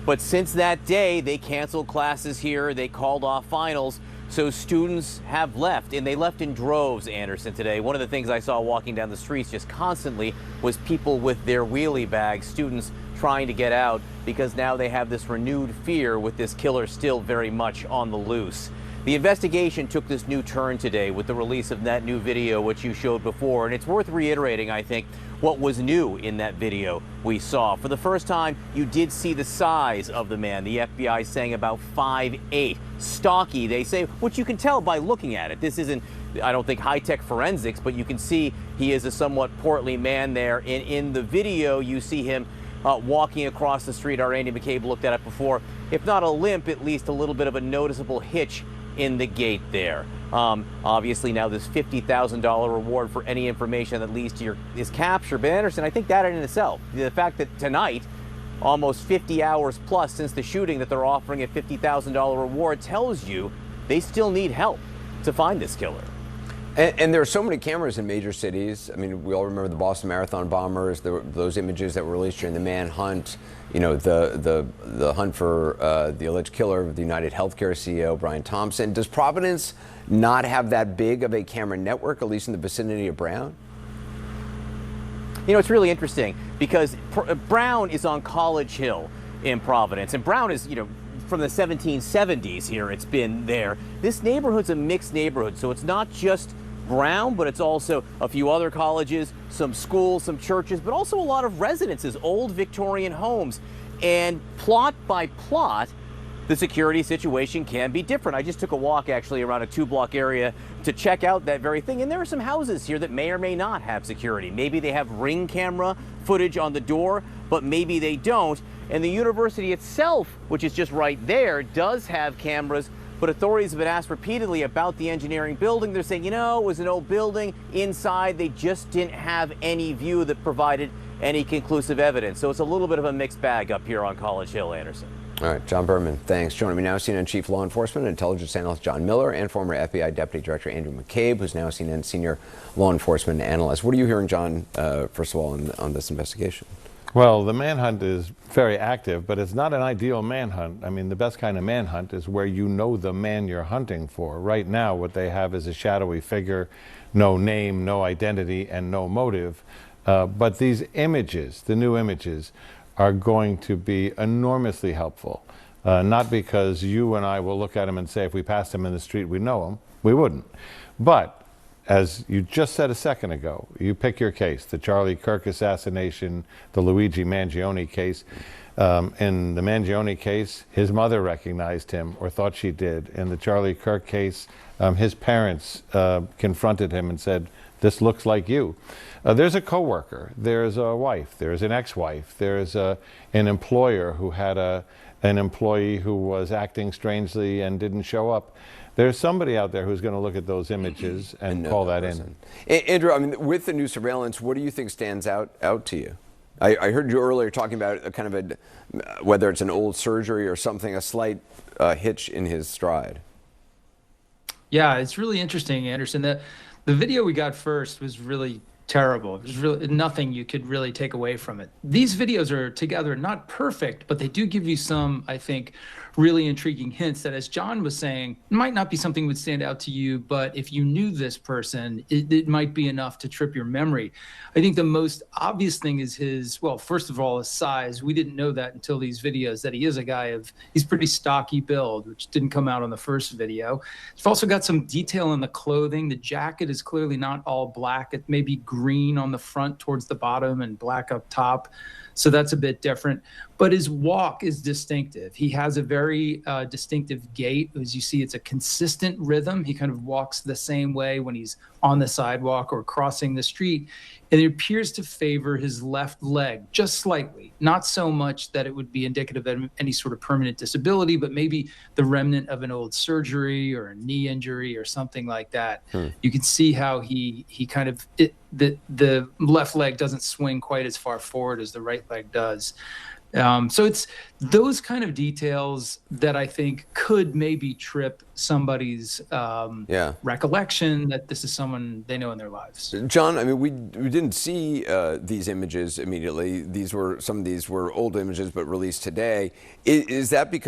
But since that day, they canceled classes here. They called off finals. So students have left, and they left in droves, Anderson, today. One of the things I saw walking down the streets just constantly was people with their wheelie bags, students trying to get out, because now they have this renewed fear with this killer still very much on the loose. The investigation took this new turn today with the release of that new video, which you showed before, and it's worth reiterating, I think, what was new in that video we saw. For the first time, you did see the size of the man. The FBI saying about 5'8". Stocky, they say, which you can tell by looking at it. This isn't, I don't think, high-tech forensics, but you can see he is a somewhat portly man there. And in the video, you see him walking across the street. Our Andy McCabe looked at it before. If not a limp, at least a little bit of a noticeable hitch in the gait there. Obviously now this $50,000 reward for any information that leads to his capture. But Anderson, I think that in itself, the fact that tonight, almost 50 hours plus since the shooting, that they're offering a $50,000 reward tells you they still need help to find this killer. And there are so many cameras in major cities. I mean, we all remember the Boston Marathon bombers, those images that were released during the Manhunt, the hunt for the alleged killer of the United Healthcare CEO, Brian Thompson. Does Providence not have that big of a camera network, at least in the vicinity of Brown? You know, it's really interesting because Brown is on College Hill in Providence, and Brown is, you know, from the 1770s here, it's been there. This neighborhood's a mixed neighborhood, so it's not just Brown, but it's also a few other colleges, some schools, some churches, but also a lot of residences, old Victorian homes. And plot by plot, the security situation can be different. I just took a walk actually around a 2-block area to check out that very thing. And there are some houses here that may or may not have security. Maybe they have Ring camera footage on the door, but maybe they don't. And the university itself, which is just right there, does have cameras, but authorities have been asked repeatedly about the engineering building. They're saying, you know, it was an old building. Inside, they just didn't have any view that provided any conclusive evidence. So it's a little bit of a mixed bag up here on College Hill, Anderson. All right, John Berman, thanks. Joining me now, CNN Chief Law Enforcement and Intelligence Analyst John Miller and former FBI Deputy Director Andrew McCabe, who's now CNN Senior Law Enforcement Analyst. What are you hearing, John, first of all, on this investigation? Well, the manhunt is very active, but it's not an ideal manhunt. I mean, the best kind of manhunt is where you know the man you're hunting for. Right now, what they have is a shadowy figure, no name, no identity, and no motive. But these images, the new images, are going to be enormously helpful. Not because you and I will look at them and say if we passed him in the street we know him. We wouldn't. But as you just said a second ago, you pick your case, the Charlie Kirk assassination, the Luigi Mangione case. In the Mangione case, his mother recognized him or thought she did. In the Charlie Kirk case, his parents confronted him and said, this looks like you. There's a coworker, there's a wife, there's an ex-wife, there's an employer who had an employee who was acting strangely and didn't show up. There's somebody out there who's going to look at those images and call that in. Andrew, I mean, with the new surveillance, what do you think stands out to you? I heard you earlier talking about a kind of a, whether it's an old surgery or something, a slight hitch in his stride. Yeah, it's really interesting, Anderson. The video we got first was really terrible. There's really nothing you could really take away from it. These videos are together not perfect, but they do give you some, I think, really intriguing hints that, as John was saying, it might not be something that would stand out to you, but if you knew this person, it might be enough to trip your memory. I think the most obvious thing is his, well, first of all, his size. We didn't know that until these videos, that he is a guy of, he's pretty stocky build, which didn't come out on the first video. We've also got some detail in the clothing. The jacket is clearly not all black. It may be green on the front towards the bottom and black up top. So that's a bit different. But his walk is distinctive. He has a very distinctive gait. As you see, it's a consistent rhythm. He kind of walks the same way when he's on the sidewalk or crossing the street. And it appears to favor his left leg just slightly, not so much that it would be indicative of any sort of permanent disability, but maybe the remnant of an old surgery or a knee injury or something like that. You can see how he kind of, the left leg doesn't swing quite as far forward as the right leg does. So it's those kind of details that I think could maybe trip somebody's recollection that this is someone they know in their lives. John, I mean, we didn't see these images immediately. Some of these were old images, but released today. Is that because